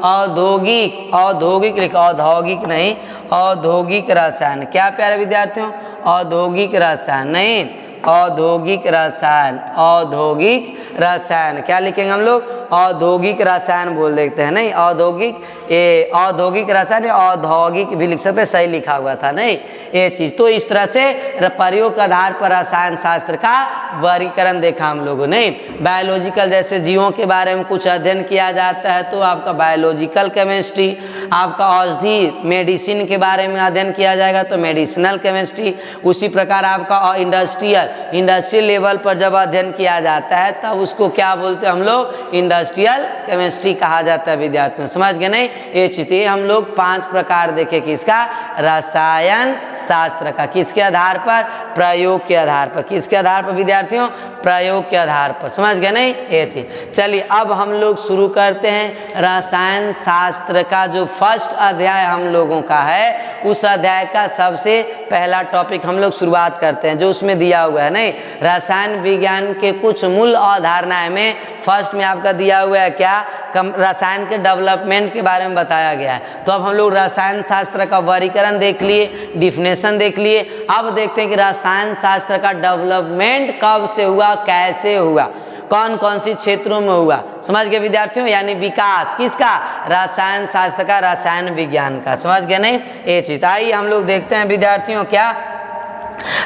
औद्योगिक, औद्योगिक लिखो, औद्योगिक नहीं औद्योगिक रसायन। क्या प्यारे विद्यार्थियों? औद्योगिक रसायन, नहीं औद्योगिक रसायन, औद्योगिक रसायन। क्या लिखेंगे हम लोग? औद्योगिक रसायन बोल देते हैं, नहीं औद्योगिक, ये औद्योगिक रसायन, औद्योगिक भी लिख सकते, सही लिखा हुआ था, नहीं ये चीज। तो इस तरह से प्रयोग के आधार पर रसायन शास्त्र का वर्गीकरण देखा हम लोगों ने। बायोलॉजिकल, जैसे जीवों के बारे में कुछ अध्ययन किया जाता है तो आपका बायोलॉजिकल केमिस्ट्री, आपका औषधि मेडिसिन के बारे में अध्ययन किया जाएगा तो मेडिसिनल केमिस्ट्री। उसी प्रकार आपका इंडस्ट्रियल, इंडस्ट्रियल लेवल पर जब अध्ययन किया जाता है तब उसको क्या बोलते हैं हम लोग? इंडस्ट्रियल केमिस्ट्री कहा जाता है विद्यार्थियों। समझ गए नहीं? ये चीजें हम लोग 5 प्रकार देखे किसका? रसायन शास्त्र का। किसके आधार पर? प्रयोग के आधार पर। किसके आधार पर विद्यार्थियों? प्रयोग के आधार पर। समझ गए नहीं? ये चीज। चलिए अब हम लोग शुरू करते हैं रसायन शास्त्र का जो फर्स्ट अध्याय हम लोगों का है, उस अध्याय का सबसे पहला टॉपिक हम लोग शुरुआत करते हैं जो उसमें दिया हुआ है, नहीं रसायन विज्ञान के कुछ मूल अवधारणाएं में फर्स्ट में आपका दिया हुआ है क्या? रसायन के डेवलपमेंट के बारे में बताया गया है। तो अब हम लोग रसायन शास्त्र का वर्गीकरण देख लिए, डिफिनेशन देख लिए। अब देखते हैं कि रसायन शास्त्र का डेवलपमेंट कब से हुआ, कैसे हुआ। कौन कौन सी क्षेत्रों में हुआ, समझ गए विद्यार्थियों, यानी विकास किसका, रसायन शास्त्र का, रसायन विज्ञान का, समझ गए नहीं ये चीज। आइए हम लोग देखते हैं विद्यार्थियों क्या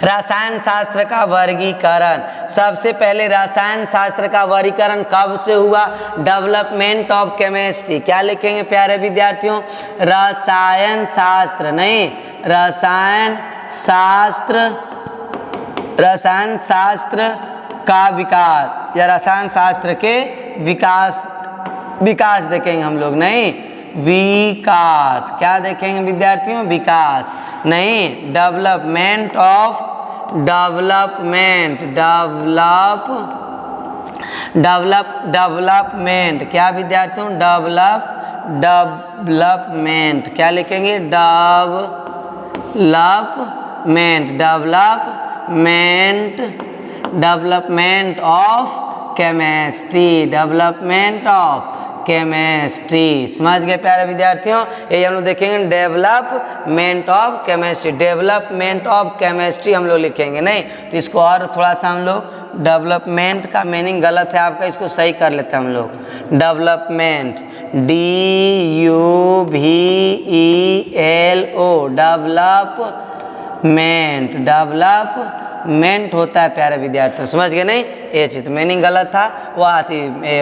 रसायन शास्त्र का वर्गीकरण। सबसे पहले रसायन शास्त्र का वर्गीकरण कब से हुआ, डेवलपमेंट ऑफ केमिस्ट्री, क्या लिखेंगे प्यारे विद्यार्थियों, रसायन शास्त्र नहीं, रसायन शास्त्र का विकास या रसायन शास्त्र के विकास देखेंगे हम लोग, नहीं विकास, क्या देखेंगे विद्यार्थियों, विकास नहीं, डेवलपमेंट, क्या विद्यार्थियों, डेवलपमेंट, क्या लिखेंगे, डेवलपमेंट ऑफ केमिस्ट्री, समझ गए प्यारे विद्यार्थियों, ये हम लोग देखेंगे डेवलपमेंट ऑफ केमिस्ट्री हम लोग लिखेंगे, नहीं तो इसको और थोड़ा सा हम लोग, डेवलपमेंट का मीनिंग गलत है आपका, इसको सही कर लेते हैं हम लोग, डेवलपमेंट, DUVELO, डेवलपमेंट होता है प्यारे विद्यार्थियों, समझ गए नहीं ये चीज, मीनिंग गलत था,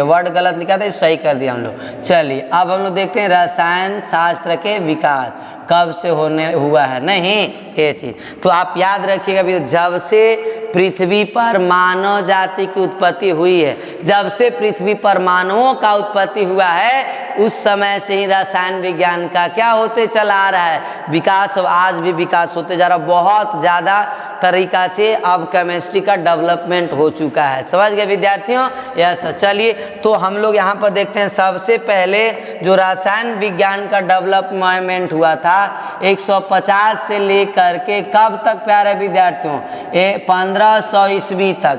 वर्ड गलत लिखा था, सही कर दिया हम लोग। चलिए अब हम लोग देखते हैं रसायन शास्त्र के विकास कब से हुआ है, नहीं ये चीज तो आप याद रखिएगा, जब से पृथ्वी पर मानव जाति की उत्पत्ति हुई है, जब से पृथ्वी पर मानवों का उत्पत्ति हुआ है, उस समय से ही रसायन विज्ञान का क्या होते चला आ रहा है, विकास, आज भी विकास होते जा रहा, बहुत ज़्यादा तरीका से अब केमिस्ट्री का डेवलपमेंट हो चुका है, समझ गए विद्यार्थियों। यस, चलिए तो हम लोग यहाँ पर देखते हैं, सबसे पहले जो रसायन विज्ञान का डेवलपमेंट हुआ था 150 से लेकर के कब तक प्यारे विद्यार्थियों, 1500 ईस्वी तक,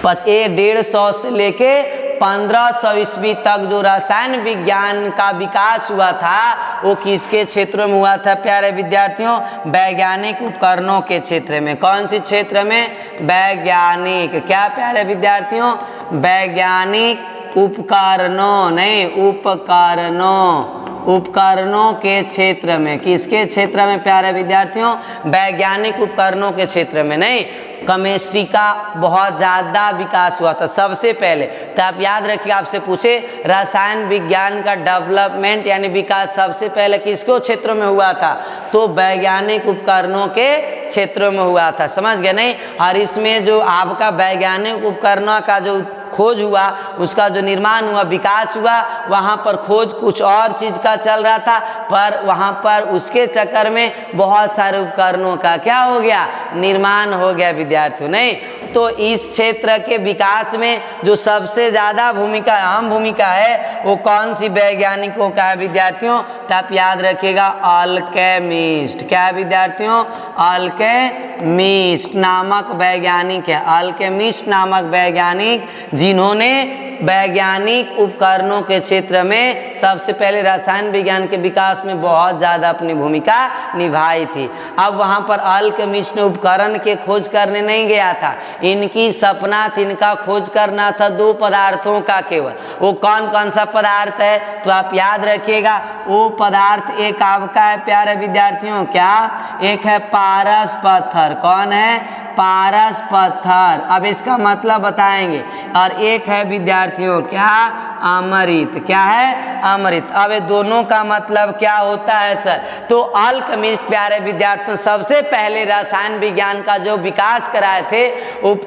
150 से लेके 1500 ईस्वी तक जो रसायन विज्ञान का विकास हुआ था वो किसके क्षेत्रों में हुआ था प्यारे विद्यार्थियों, वैज्ञानिक उपकरणों के क्षेत्र में। कौन सी क्षेत्र में, वैज्ञानिक, क्या प्यारे विद्यार्थियों, वैज्ञानिक उपकरणों, नहीं उपकरणों के क्षेत्र में, किसके क्षेत्र में प्यारे विद्यार्थियों, वैज्ञानिक उपकरणों के क्षेत्र में, नहीं केमिस्ट्री का बहुत ज़्यादा विकास हुआ था सबसे पहले। तो आप याद रखिए, आपसे पूछे रसायन विज्ञान का डेवलपमेंट यानी विकास सबसे पहले किसको क्षेत्रों में हुआ था, तो वैज्ञानिक उपकरणों के क्षेत्रों में हुआ था, समझ गए नहीं। और इसमें जो आपका वैज्ञानिक उपकरणों का जो खोज हुआ, उसका जो निर्माण हुआ, विकास हुआ, वहाँ पर खोज कुछ और चीज़ का चल रहा था, पर वहाँ पर उसके चक्कर में बहुत सारे उपकरणों का क्या हो गया, निर्माण हो गया विद्यार्थियों, नहीं। तो इस क्षेत्र के विकास में जो सबसे ज़्यादा अहम भूमिका है वो कौन सी वैज्ञानिकों का है विद्यार्थियों, तो आप याद रखिएगा, अल्केमिस्ट, क्या है विद्यार्थियों, अल्केमिस्ट नामक वैज्ञानिक है, अल्केमिस्ट नामक वैज्ञानिक, जिन्होंने वैज्ञानिक उपकरणों के क्षेत्र में सबसे पहले रसायन विज्ञान के विकास में बहुत ज़्यादा अपनी भूमिका निभाई थी। अब वहाँ पर अल्केमिस्ट ने उपकरण के खोज करने नहीं गया था, इनकी सपना थी, इनका खोज करना था 2 पदार्थों का केवल। वो कौन कौन सा पदार्थ है, तो आप याद रखिएगा, वो पदार्थ एक आपका है प्यारे विद्यार्थियों, क्या, एक है पारस पत्थर, कौन है, पारस पत्थर, अब इसका मतलब बताएंगे, और एक है विद्यार्थियों क्या, अमृत, क्या है, अमृत। अब ये दोनों का मतलब क्या होता है सर, तो अल्केमिस्ट प्यारे विद्यार्थियों सबसे पहले रसायन विज्ञान का जो विकास कराए थे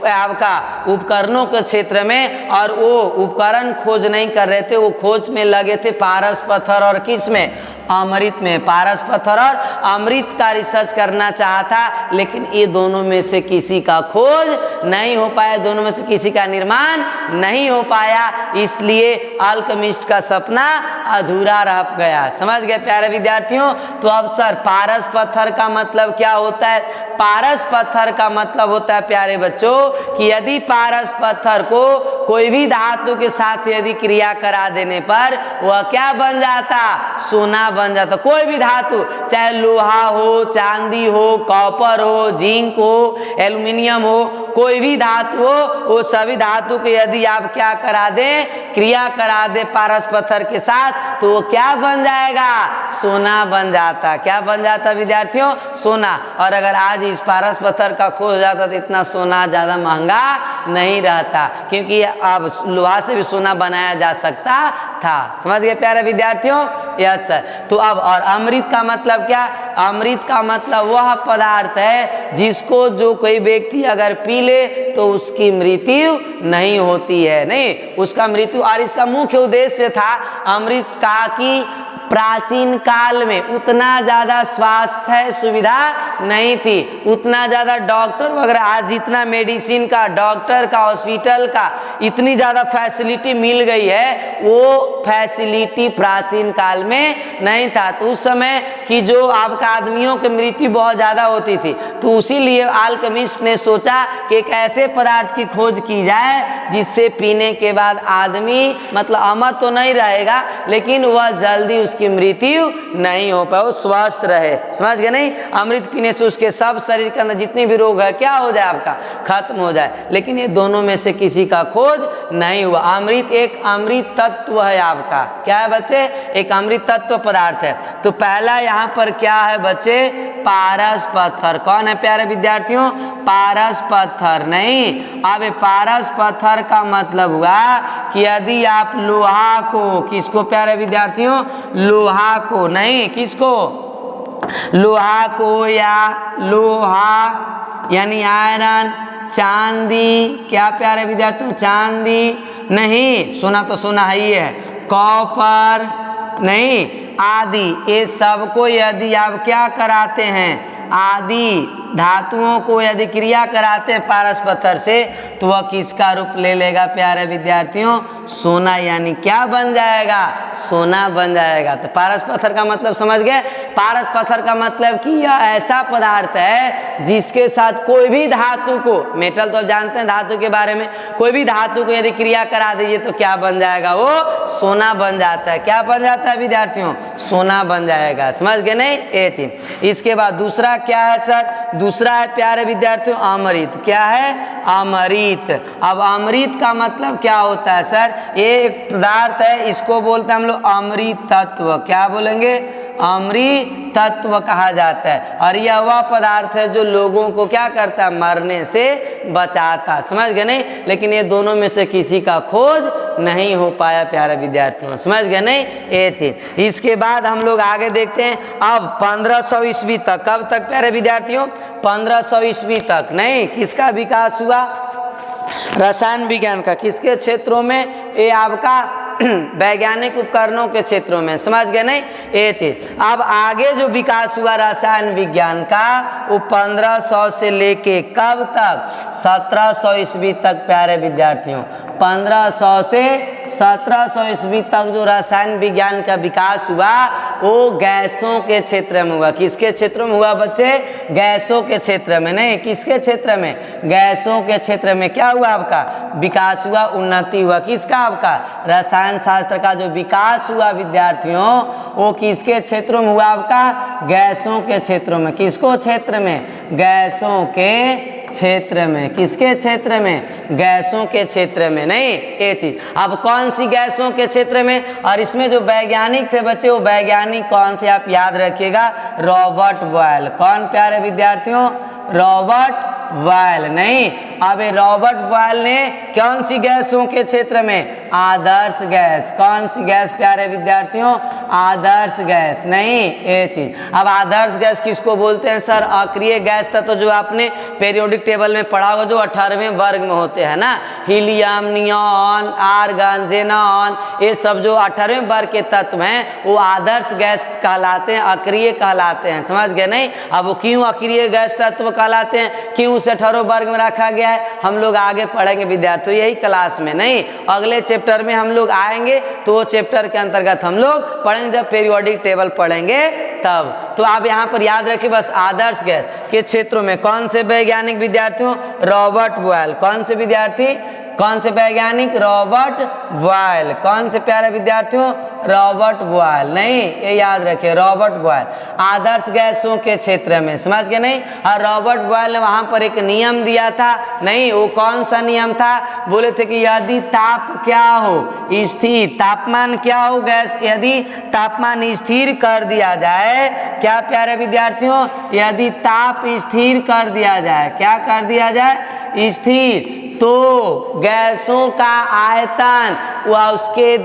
आपका उपकरणों के क्षेत्र में, और वो उपकरण खोज नहीं कर रहे थे, वो खोज में लगे थे पारस पत्थर और किस में, अमृत में, पारस पत्थर और अमृत का रिसर्च करना चाहता, लेकिन ये दोनों में से किसी का खोज नहीं हो पाया, दोनों में से किसी का निर्माण नहीं हो पाया, इसलिए अल्केमिस्ट का सपना अधूरा रह गया, समझ गए प्यारे विद्यार्थियों। तो अब सर पारस पत्थर का मतलब क्या होता है, पारस पत्थर का मतलब होता है प्यारे बच्चों कि यदि पारस पत्थर को कोई भी धातु के साथ यदि क्रिया करा देने पर वह क्या बन जाता, सोना बन जाता। कोई भी धातु, चाहे लोहा हो, चांदी हो, कॉपर हो, जिंक हो, एल्युमिनियम हो, कोई भी धातु हो, वो सभी धातु को यदि आप क्या करा दें, क्रिया करा दे पारस पत्थर के साथ, तो वो क्या बन जाएगा, सोना बन जाता। क्या बन जाता विद्यार्थियों, सोना। और अगर आज इस पारस पत्थर का खोज हो जाता तो इतना सोना ज़्यादा महंगा नहीं रहता, क्योंकि अब लोहा से भी सोना बनाया जा सकता था। समझ गए प्यारे विद्यार्थियों, यस सर। तो अब और अमृत का मतलब क्या, अमृत का मतलब वह पदार्थ है जिसको जो कोई व्यक्ति अगर पी ले तो उसकी मृत्यु नहीं होती है, नहीं उसका मृत्यु। और इसका मुख्य उद्देश्य था अमृत का कि प्राचीन काल में उतना ज़्यादा स्वास्थ्य सुविधा नहीं थी, उतना ज़्यादा डॉक्टर वगैरह, आज जितना मेडिसिन का, डॉक्टर का, हॉस्पिटल का इतनी ज़्यादा फैसिलिटी मिल गई है, वो फैसिलिटी प्राचीन काल में नहीं था। तो उस समय की जो आपका आदमियों की मृत्यु बहुत ज़्यादा होती थी, तो उसीलिए अल्केमिस्ट ने सोचा कि एक ऐसे पदार्थ की खोज की जाए जिससे पीने के बाद आदमी मतलब अमर तो नहीं रहेगा, लेकिन वह जल्दी उसकी मृत्यु नहीं हो पाए, वो स्वस्थ रहे। समझ गए नहीं, अमृत पीने से उसके सब शरीर के अंदर जितने भी रोग है क्या हो जाए, आपका खत्म हो जाए। लेकिन ये दोनों में से किसी का खोज नहीं हुआ। अमृत एक अमृत तत्व है आपका, क्या है बच्चे, एक अमृत तत्व पदार्थ है। तो पहला यहाँ पर क्या है बच्चे, पारस पत्थर। कौन है प्यारे विद्यार्थियों, पारस पत्थर। नहीं, अब पारस पत्थर का मतलब हुआ कि यदि आप लोहा को, किसको प्यारे विद्यार्थियों, लोहा को, नहीं किसको, लोहा को, या लोहा यानी आयरन, चांदी, क्या प्यारे विद्यार्थियों, चांदी नहीं, सोना तो सोना ही है, कॉपर नहीं, आदि, ये सबको यदि आप क्या कराते हैं, आदि धातुओं को यदि क्रिया कराते हैं पारस पत्थर से, तो वह किसका रूप ले लेगा प्यारे विद्यार्थियों, सोना, यानी क्या बन जाएगा, सोना बन जाएगा। तो पारस पत्थर का मतलब समझ गए, पारस पत्थर का मतलब कि यह ऐसा पदार्थ है जिसके साथ कोई भी धातु को, मेटल तो आप जानते हैं धातु के बारे में, कोई भी धातु को यदि क्रिया करा दीजिए तो क्या बन जाएगा, वो सोना बन जाता है। क्या बन जाता है विद्यार्थियों, सोना बन जाएगा। समझ गए नहीं, ये थी। इसके बाद दूसरा क्या है सर, दूसरा है प्यारे विद्यार्थियों अमृत। क्या है, अमृत। अब अमृत का मतलब क्या होता है सर, ये एक पदार्थ है, इसको बोलते हैं हम लोग अमृत तत्व। क्या बोलेंगे, अमृत तत्व कहा जाता है। और यह वह पदार्थ है जो लोगों को क्या करता है, मरने से बचाता। समझ गए नहीं, लेकिन ये दोनों में से किसी का खोज नहीं हो पाया प्यारे विद्यार्थियों। समझ गए नहीं, ये चीज। इसके बाद हम लोग आगे देखते हैं अब 1500 ईस्वी तक। कब तक प्यारे विद्यार्थियों, 1500 ईस्वी तक। नहीं, किसका विकास हुआ, रसायन विज्ञान का। किसके क्षेत्रों में, ये आपका वैज्ञानिक उपकरणों के क्षेत्रों में। समझ गए नहीं, ये चीज। अब आगे जो विकास हुआ रसायन विज्ञान का, वो 1500 से लेके कब तक, 1700 ईस्वी तक प्यारे विद्यार्थियों। 1500 से 1700 ईस्वी तक जो रसायन विज्ञान का विकास हुआ वो गैसों के क्षेत्र में हुआ। किसके क्षेत्र में हुआ बच्चे, गैसों के क्षेत्र में। नहीं, किसके क्षेत्र में, गैसों के क्षेत्र में क्या हुआ, आपका विकास हुआ, उन्नति हुआ। किसका, आपका रसायन शास्त्र का जो विकास हुआ विद्यार्थियों, वो किसके क्षेत्रों में हुआ, आपका गैसों के क्षेत्रों में। किसको क्षेत्र में, गैसों के क्षेत्र में। किसके क्षेत्र में, गैसों के क्षेत्र में। नहीं, ये चीज। अब कौन सी गैसों के क्षेत्र में, और इसमें जो वैज्ञानिक थे बच्चे, वो वैज्ञानिक कौन थे, आप याद रखिएगा, रॉबर्ट बॉयल। कौन प्यारे विद्यार्थियों, रॉबर्ट बॉयल। नहीं, अब रॉबर्ट बॉयल ने कौन सी गैसों के क्षेत्र में, आदर्श गैस। कौन सी गैस प्यारे विद्यार्थियों, आदर्श गैस। नहीं, ये चीज। अब आदर्श गैस किसको बोलते हैं सर, अक्रिय गैस था, तो जो आपने पीरियोडिक टेबल में पढ़ा होगा, जो 18वें वर्ग में होते हैं ना, हीलियम, नियॉन, आर्गन, जेनॉन, ये सब जो 18वें वर्ग के तत्व हैं वो आदर्श गैस कहलाते हैं, अक्रिय कहलाते हैं। समझ गए नहीं। अब वो क्यों अक्रिय गैस तत्व कहलाते हैं, क्यों उसे 18 वर्ग में रखा गया है, हम लोग आगे पढ़ेंगे विद्यार्थियों, यही क्लास में। नहीं, अगले चैप्टर में हम लोग आएंगे, तो वो चैप्टर के अंतर्गत हम लोग पढ़ेंगे, जब पीरियोडिक टेबल पढ़ेंगे तब। तो आप यहाँ पर याद रखिए बस, आदर्श गैस के क्षेत्रों में कौन से वैज्ञानिक विद्यार्थियों, रॉबर्ट बॉयल। कौन से विद्यार्थी, कौन से वैज्ञानिक? Robert Boyle. कौन से प्यारे विद्यार्थियों? Robert Boyle. नहीं, ये याद रखिए, रॉबर्ट बॉयल। आदर्श गैसों के क्षेत्र में, समझ गए नहीं? और रॉबर्ट बॉयल ने वहां पर एक नियम दिया था। नहीं, वो कौन सा नियम था? बोले थे कि यदि ताप क्या हो? स्थिर। तापमान क्या हो गैस? यदि तापमान स्थिर कर दिया जाए, क्या प्यारे विद्यार्थियों? यदि ताप स्थिर कर दिया जाए, क्या कर दिया जाए? स्थिर, तो गैसों का आयतन व उसके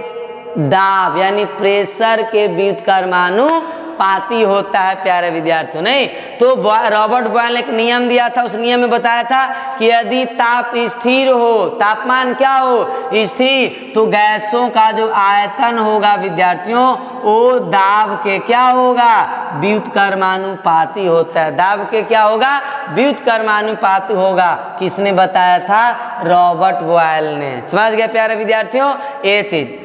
दाब यानी प्रेशर के व्युत्क्रमानुपाती होता है प्यारे विद्यार्थियों। नहीं, तो रॉबर्ट बॉयल ने एक नियम दिया था, उस नियम में बताया था कि यदि ताप स्थिर हो, तापमान क्या हो? स्थिर, तो गैसों का जो आयतन होगा विद्यार्थियों, वो दाब के क्या होगा? व्युत्क्रमानुपाती होता है। दाब के क्या होगा? व्युत्क्रमानुपाती होगा। किसने बताया था? रॉबर्ट बॉयल ने। समझ गए प्यारे विद्यार्थियों ये चीज।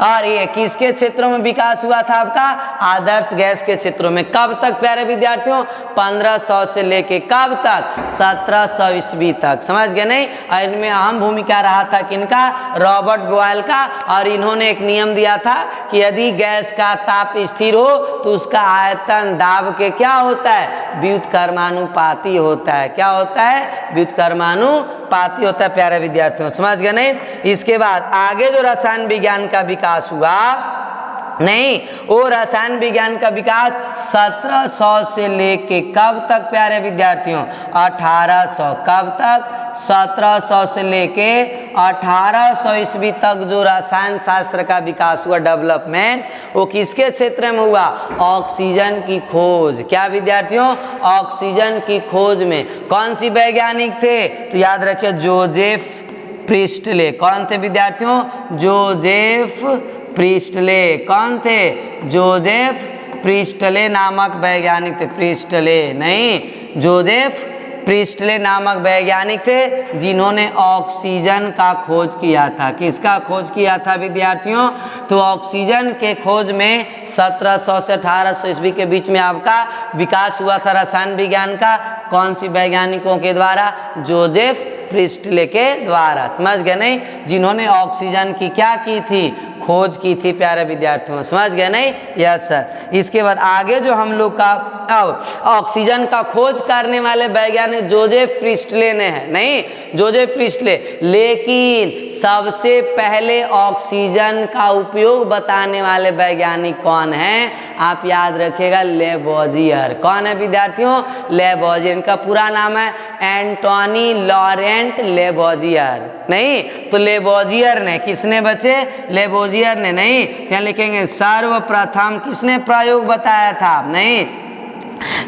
और ये किसके क्षेत्रों में विकास हुआ था आपका? आदर्श गैस के क्षेत्रों में। कब तक प्यारे विद्यार्थियों? 1500 से लेके कब तक? 1700 ईस्वी तक। समझ गए नहीं? और इनमें अहम भूमिका रहा था किनका? रॉबर्ट बॉयल का। और इन्होंने एक नियम दिया था कि यदि गैस का ताप स्थिर हो तो उसका आयतन दाब के क्या होता है? व्युत्क्रमानुपाती होता है। क्या होता है? व्युत्क्रमानुपाती होता है प्यारे विद्यार्थियों। समझ गए नहीं? इसके बाद आगे जो रसायन विज्ञान का विकास हुआ, नहीं, वो रसायन विज्ञान का विकास 1700 से लेके कब तक प्यारे विद्यार्थियों? 1800। कब तक? 1700 से लेके 1800 ईस्वी तक जो रसायन शास्त्र का विकास हुआ, डेवलपमेंट, वो किसके क्षेत्र में हुआ? ऑक्सीजन की खोज। क्या विद्यार्थियों? ऑक्सीजन की खोज में। कौन सी वैज्ञानिक थे? तो याद रखिए, जोसेफ प्रिस्टले। कौन थे विद्यार्थियों? Joseph Presley. कौन थे? जोसेफ प्रिस्टले नामक वैज्ञानिक थे। प्रिस्टले नहीं, जोसेफ प्रिस्टले नामक वैज्ञानिक थे जिन्होंने ऑक्सीजन का खोज किया था। किसका खोज किया था विद्यार्थियों? तो ऑक्सीजन के खोज में 1700 से 1800 ईस्वी के बीच में आपका विकास हुआ था रसायन विज्ञान का। कौन सी वैज्ञानिकों के द्वारा? जोसेफ प्रिस्टले के द्वारा। समझ गए नहीं? जिन्होंने ऑक्सीजन की क्या की थी? खोज की थी प्यारे विद्यार्थियों। समझ गए नहीं? Yes sir. इसके बाद आगे जो हम लोग का ऑक्सीजन का खोज करने वाले वैज्ञानिक जोसेफ प्रिस्टले ने है। नहीं, जोसेफ प्रिस्टले। लेकिन सबसे पहले ऑक्सीजन का उपयोग बताने वाले वैज्ञानिक कौन हैं? आप याद रखिएगा, लेबोजियर। कौन है विद्यार्थियों? लेबोजियर। इनका पूरा नाम है एंटोनी लॉरेंट लेबोजियर। नहीं, तो लेबोजियर ने, किसने बचे? लेबोजियर ने। नहीं, क्या लिखेंगे? सर्वप्रथम किसने प्रयोग बताया था? नहीं,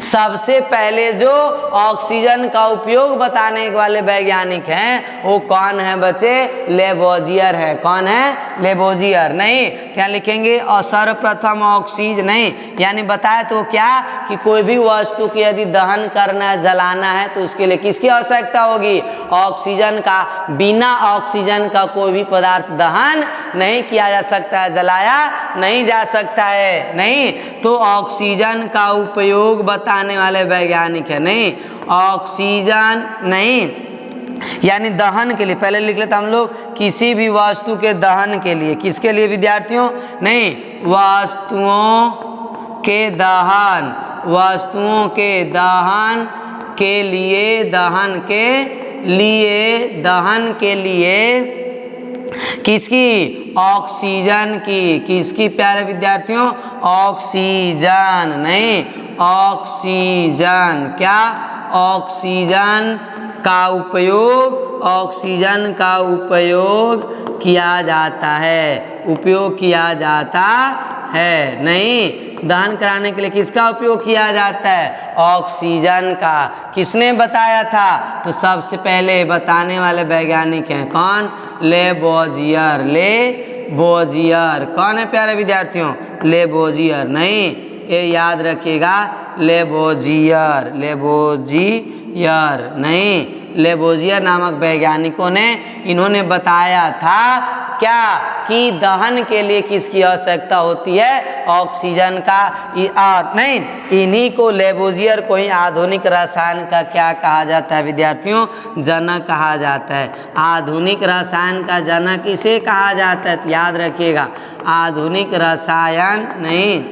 सबसे पहले जो ऑक्सीजन का उपयोग बताने वाले वैज्ञानिक हैं वो कौन है बच्चे? लेबोजियर है। कौन है? लेबोजियर। नहीं, क्या लिखेंगे? और सर्वप्रथम ऑक्सीजन, नहीं, यानी बताया तो क्या कि कोई भी वस्तु की यदि दहन करना है, जलाना है, तो उसके लिए किसकी आवश्यकता होगी? ऑक्सीजन का। बिना ऑक्सीजन का कोई भी पदार्थ दहन नहीं किया जा सकता है, जलाया नहीं जा सकता है। नहीं, तो ऑक्सीजन का उपयोग बताने वाले वैज्ञानिक है। नहीं, ऑक्सीजन नहीं, यानी दहन के लिए। पहले लिख लेते हम लोग, किसी भी वस्तु के दहन के लिए। किसके लिए विद्यार्थियों? नहीं, वस्तुओं के दहन, वस्तुओं के दहन के लिए, दहन के लिए, दहन के लिए किसकी? ऑक्सीजन की। किसकी प्यारे विद्यार्थियों? ऑक्सीजन। नहीं, ऑक्सीजन। क्या? ऑक्सीजन का उपयोग, ऑक्सीजन का उपयोग किया जाता है, उपयोग किया जाता है। नहीं, दहन कराने के लिए किसका उपयोग किया जाता है? ऑक्सीजन का। किसने बताया था? तो सबसे पहले बताने वाले वैज्ञानिक हैं कौन? लेबोजियर। लेबोजियर। कौन है प्यारे विद्यार्थियों? लेबोजियर। नहीं, ये याद रखिएगा, लेबोजियर। लेबोजियर। नहीं, लेबोजियर नामक वैज्ञानिकों ने, इन्होंने बताया था क्या कि दहन के लिए किसकी आवश्यकता होती है, ऑक्सीजन का। और नहीं, इन्हीं को लेबोजियर को ही आधुनिक रसायन का क्या कहा जाता है विद्यार्थियों, जनक कहा जाता है। आधुनिक रसायन का जनक इसे कहा जाता है, तो याद रखिएगा आधुनिक रसायन नहीं,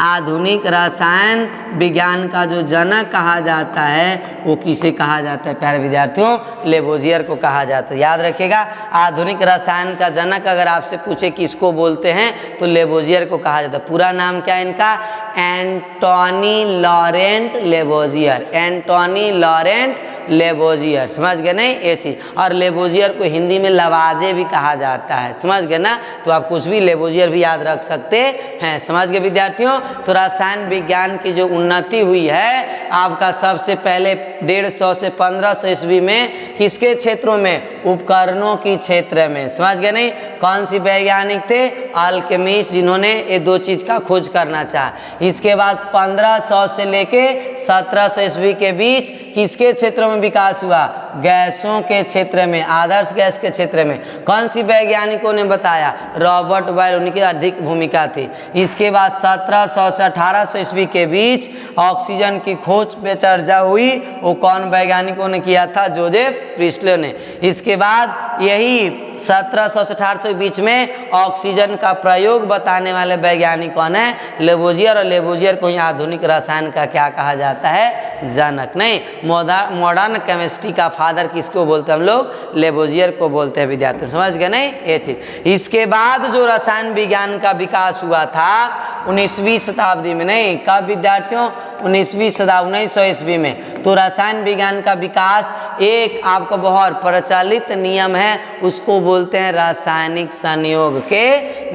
आधुनिक रसायन विज्ञान का जो जनक कहा जाता है वो किसे कहा जाता है प्यारे विद्यार्थियों, लेबोजियर को कहा जाता है। याद रखिएगा आधुनिक रसायन का जनक अगर आपसे पूछे किसको बोलते हैं तो लेबोजियर को कहा जाता है। पूरा नाम क्या है इनका, Antony Laurent Lavoisier, Antony Laurent Lavoisier. समझ गए नहीं ये चीज़। और लेबोजियर को हिंदी में लवाजे भी कहा जाता है, समझ गए ना। तो आप कुछ भी लेबोजियर भी याद रख सकते हैं। समझ गए विद्यार्थियों। तो रसायन विज्ञान की जो उन्नति हुई है आपका सबसे पहले 150 से 1500 ईस्वी में किसके क्षेत्रों में, उपकरणों की क्षेत्र में। समझ गए नहीं। कौन सी वैज्ञानिक थे, अल्केमिस्ट, जिन्होंने ये दो चीज का खोज करना चाहा। इसके बाद 1500 से लेके 1700 ईस्वी के बीच किसके क्षेत्रों में विकास हुआ, गैसों के क्षेत्र में, आदर्श गैस के क्षेत्र में। कौन सी वैज्ञानिकों ने बताया, रॉबर्ट बॉयल, उनकी अधिक भूमिका थी। इसके बाद 1700 से 1800 ईस्वी के बीच ऑक्सीजन की खोज पे चर्चा हुई, वो कौन वैज्ञानिकों ने किया था, जोसेफ प्रिस्टले ने। इसके बाद यही 1700 से 1800 के बीच में ऑक्सीजन का प्रयोग बताने वाले वैज्ञानिक कौन है, लेबोजियर। और लेबोजियर को ही आधुनिक रसायन का क्या कहा जाता है, जनक। नहीं, मॉडर्न केमिस्ट्री का फादर किसको बोलते हैं हम लोग, लेबोजियर को बोलते हैं विद्यार्थी। समझ गए नहीं ये चीज। इसके बाद जो रसायन विज्ञान का विकास हुआ था 19वीं शताब्दी में, नहीं कब विद्यार्थियों, 19वीं शताब्दी 1900 ईस्वी में। तो रसायन विज्ञान का विकास एक आपका बहुत प्रचलित नियम है, उसको बोलते हैं रासायनिक संयोग के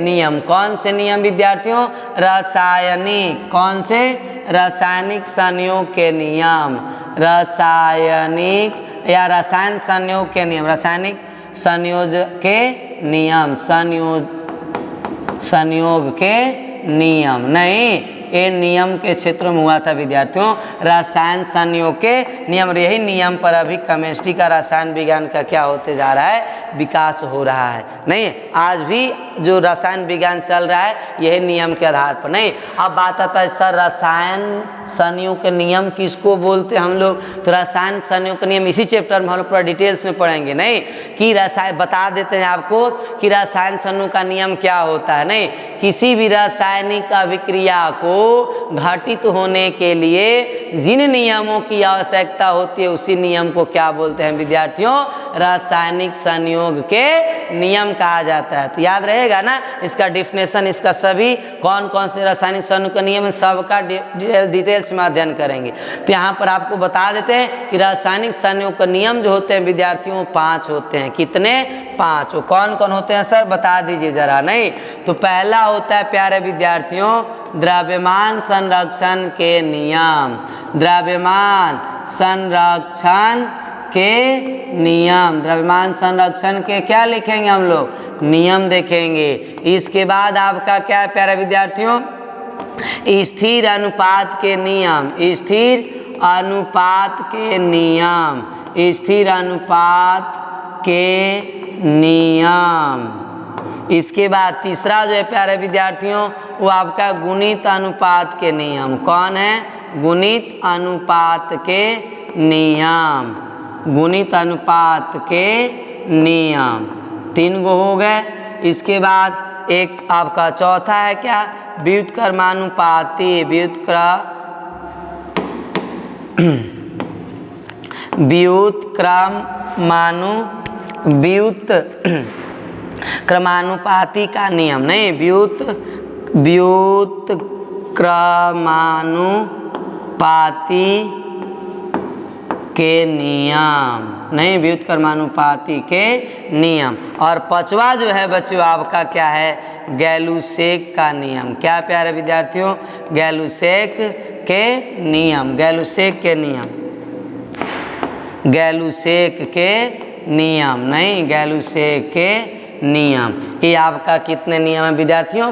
नियम। कौन से नियम विद्यार्थियों, रासायनिक, कौन से, रासायनिक संयोग के नियम, रासायनिक या रसायन संयोग के नियम, रासायनिक संयोज के नियम, संयोग के नियम। नहीं, ये नियम के क्षेत्र में हुआ था विद्यार्थियों, रसायन संयोग के नियम। यही नियम पर अभी केमिस्ट्री का, रसायन विज्ञान का क्या होते जा रहा है, विकास हो रहा है। नहीं, आज भी जो रसायन विज्ञान चल रहा है यही नियम के आधार पर। नहीं, अब बात आता है सर रसायन संयोग के नियम किसको बोलते हैं हम लोग, तो रसायन संयोग के नियम इसी चैप्टर में हम लोग पूरा डिटेल्स में पढ़ेंगे। नहीं कि रसायन बता देते हैं आपको कि रसायन संयोग का नियम क्या होता है। नहीं, किसी भी रासायनिक अभिक्रिया को घटित होने के लिए जिन नियमों की आवश्यकता होती है उसी नियम को क्या बोलते हैं विद्यार्थियों, रासायनिक संयोग के नियम कहा जाता है। तो याद रहेगा ना इसका डिफिनेशन, इसका सभी कौन कौन से रासायनिक संयोग का नियम है सबका डिटेल्स में अध्ययन करेंगे। तो यहाँ पर आपको बता देते हैं कि रासायनिक संयोग का नियम जो होते हैं विद्यार्थियों 5 होते हैं। कितने, 5। वो कौन कौन होते हैं सर बता दीजिए जरा। नहीं, तो पहला होता है प्यारे विद्यार्थियों द्रव्यमान संरक्षण के नियम, द्रव्यमान संरक्षण के नियम, द्रव्यमान संरक्षण के क्या लिखेंगे हम लोग, नियम देखेंगे। इसके बाद आपका क्या है प्यारे विद्यार्थियों, स्थिर अनुपात के नियम, स्थिर अनुपात के नियम, स्थिर अनुपात के नियम। इसके बाद तीसरा जो है प्यारे विद्यार्थियों वो आपका गुणित अनुपात के नियम। कौन है, गुणित अनुपात के नियम, गुणित अनुपात के नियम। 3 गो हो गए। इसके बाद एक आपका चौथा है क्या, व्युत्क्रमानुपाती, क्रमानुपाती का नियम। नहीं, व्युत्क्रमानुपाती के नियम, नहीं व्युत्क्रमानुपाती के नियम। और 5वां जो है बच्चों आपका क्या है, गैलुसेक का नियम। क्या प्यारे विद्यार्थियों, गैलुसेक के नियम, गैलुसेक के नियम, गैलुसेक के नियम। नहीं, गैलुसेक के नियम। ये आपका कितने नियम है विद्यार्थियों,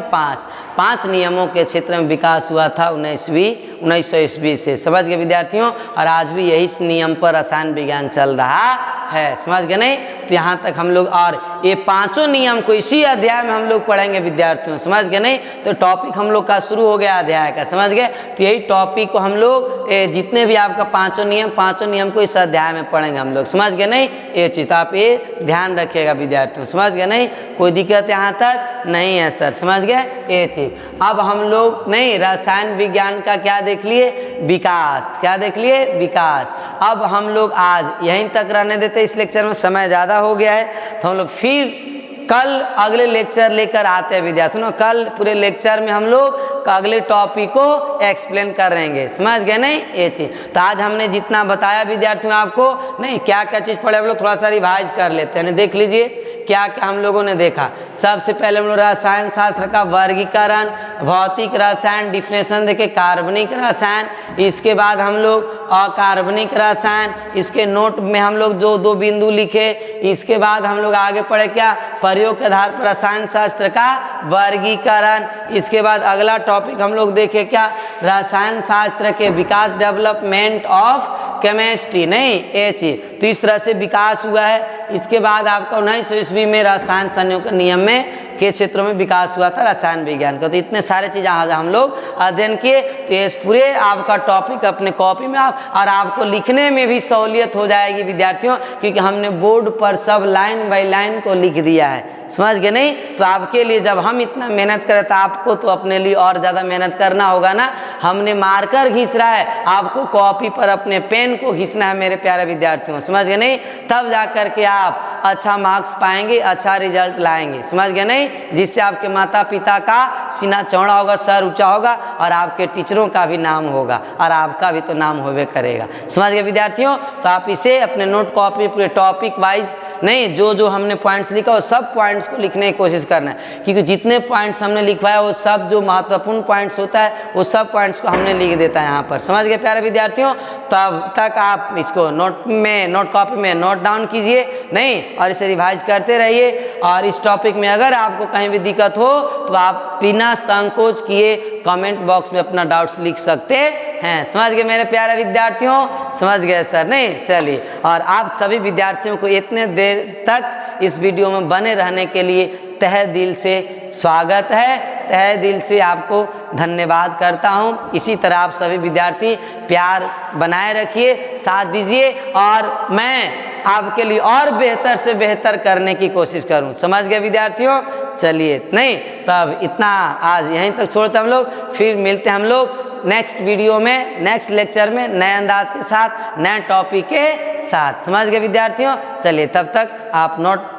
5 नियमों के क्षेत्र में विकास हुआ था 1900 ईस्वी से। समझ गए विद्यार्थियों। और आज भी यही नियम पर रसायन विज्ञान चल रहा है। समझ गए नहीं। तो यहाँ तक हम लोग, और ये पांचों नियम को इसी अध्याय में हम लोग पढ़ेंगे विद्यार्थियों, समझ गए नहीं। तो टॉपिक हम लोग का शुरू हो गया अध्याय का, समझ गए। तो यही टॉपिक को हम लोग जितने भी आपका पांचों नियम को इस अध्याय में पढ़ेंगे हम लोग, समझ गए नहीं। ये चीज़ तो आप ये ध्यान रखिएगा विद्यार्थियों, समझ गए नहीं। कोई दिक्कत यहाँ तक नहीं है सर, समझ गए ये चीज़। अब हम लोग नहीं रसायन विज्ञान का क्या देख लिए, विकास, क्या देख लिए, विकास। अब हम लोग आज यहीं तक रहने देते, इस लेक्चर में समय ज़्यादा हो गया है, तो हम लोग फिर कल अगले लेक्चर लेकर आते हैं विद्यार्थियों। कल पूरे लेक्चर में हम लोग अगले टॉपिक को एक्सप्लेन करेंगे, समझ गए नहीं ये चीज़। तो आज हमने जितना बताया विद्यार्थियों आपको, नहीं क्या क्या चीज़ पढ़े हम लोग थोड़ा सा रिवाइज कर लेते हैं। देख लीजिए क्या क्या हम लोगों ने देखा। सबसे पहले हम लोग रसायन शास्त्र का वर्गीकरण, भौतिक रसायन डिफिनेशन देखे, कार्बनिक रसायन, इसके बाद हम लोग अकार्बनिक रसायन, इसके नोट में हम लोग जो दो बिंदु लिखे। इसके बाद हम लोग आगे पढ़े क्या, प्रयोग के आधार पर रसायन शास्त्र का वर्गीकरण। इसके बाद अगला टॉपिक हम लोग देखे क्या, रसायन शास्त्र के विकास, डेवलपमेंट ऑफ केमिस्ट्री, नहीं ये चीज। तो इस तरह से विकास हुआ है। इसके बाद आपका 1900 ईस्वी में रसायन संयोग नियम में के क्षेत्रों में विकास हुआ था रसायन विज्ञान का। तो इतने सारे चीज़ आज हम लोग अध्ययन किए। तो ये पूरे आपका टॉपिक अपने कॉपी में आप, और आपको लिखने में भी सहूलियत हो जाएगी विद्यार्थियों, क्योंकि हमने बोर्ड पर सब लाइन बाय लाइन को लिख दिया है, समझ गए नहीं। तो आपके लिए जब हम इतना मेहनत करें तो आपको तो अपने लिए और ज़्यादा मेहनत करना होगा ना। हमने मार्कर घिस रहा है, आपको कॉपी पर अपने पेन को घिसना है मेरे प्यारे विद्यार्थियों, समझ गए नहीं। तब जा कर के आप अच्छा मार्क्स पाएंगे, अच्छा रिजल्ट लाएंगे, समझ गए नहीं। जिससे आपके माता पिता का सीना चौड़ा होगा, सर ऊंचा होगा, और आपके टीचरों का भी नाम होगा, और आपका भी तो नाम होवे करेगा, समझ गए विद्यार्थियों। तो आप इसे अपने नोट कॉपी पूरे टॉपिक वाइज नहीं, जो जो हमने पॉइंट्स लिखा वो सब पॉइंट्स को लिखने की कोशिश करना है, क्योंकि जितने पॉइंट्स हमने लिखवाया वो सब जो महत्वपूर्ण पॉइंट्स होता है वो सब पॉइंट्स को हमने लिख देता है यहाँ पर, समझ गए प्यारे विद्यार्थियों। तब तक आप इसको नोट कॉपी में नोट डाउन कीजिए नहीं, और इसे रिवाइज करते रहिए। और इस टॉपिक में अगर आपको कहीं भी दिक्कत हो तो आप बिना संकोच किए कमेंट बॉक्स में अपना डाउट्स लिख सकते हैं, समझ गए मेरे प्यारे विद्यार्थियों, समझ गए सर नहीं। चलिए, और आप सभी विद्यार्थियों को इतने देर तक इस वीडियो में बने रहने के लिए तहे दिल से स्वागत है, तहे दिल से आपको धन्यवाद करता हूं। इसी तरह आप सभी विद्यार्थी प्यार बनाए रखिए, साथ दीजिए, और मैं आपके लिए और बेहतर से बेहतर करने की कोशिश करूं, समझ गए विद्यार्थियों। चलिए नहीं, तब इतना आज यहीं तक छोड़ते हम लोग, फिर मिलते हम लोग नेक्स्ट वीडियो में, नेक्स्ट लेक्चर में, नए अंदाज के साथ, नए टॉपिक के साथ, समझ गए विद्यार्थियों। चलिए, तब तक आप नोट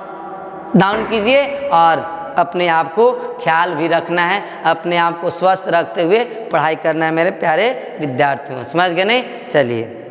डाउन कीजिए, और अपने आप को ख्याल भी रखना है, अपने आप को स्वस्थ रखते हुए पढ़ाई करना है मेरे प्यारे विद्यार्थियों, समझ गए नहीं। चलिए।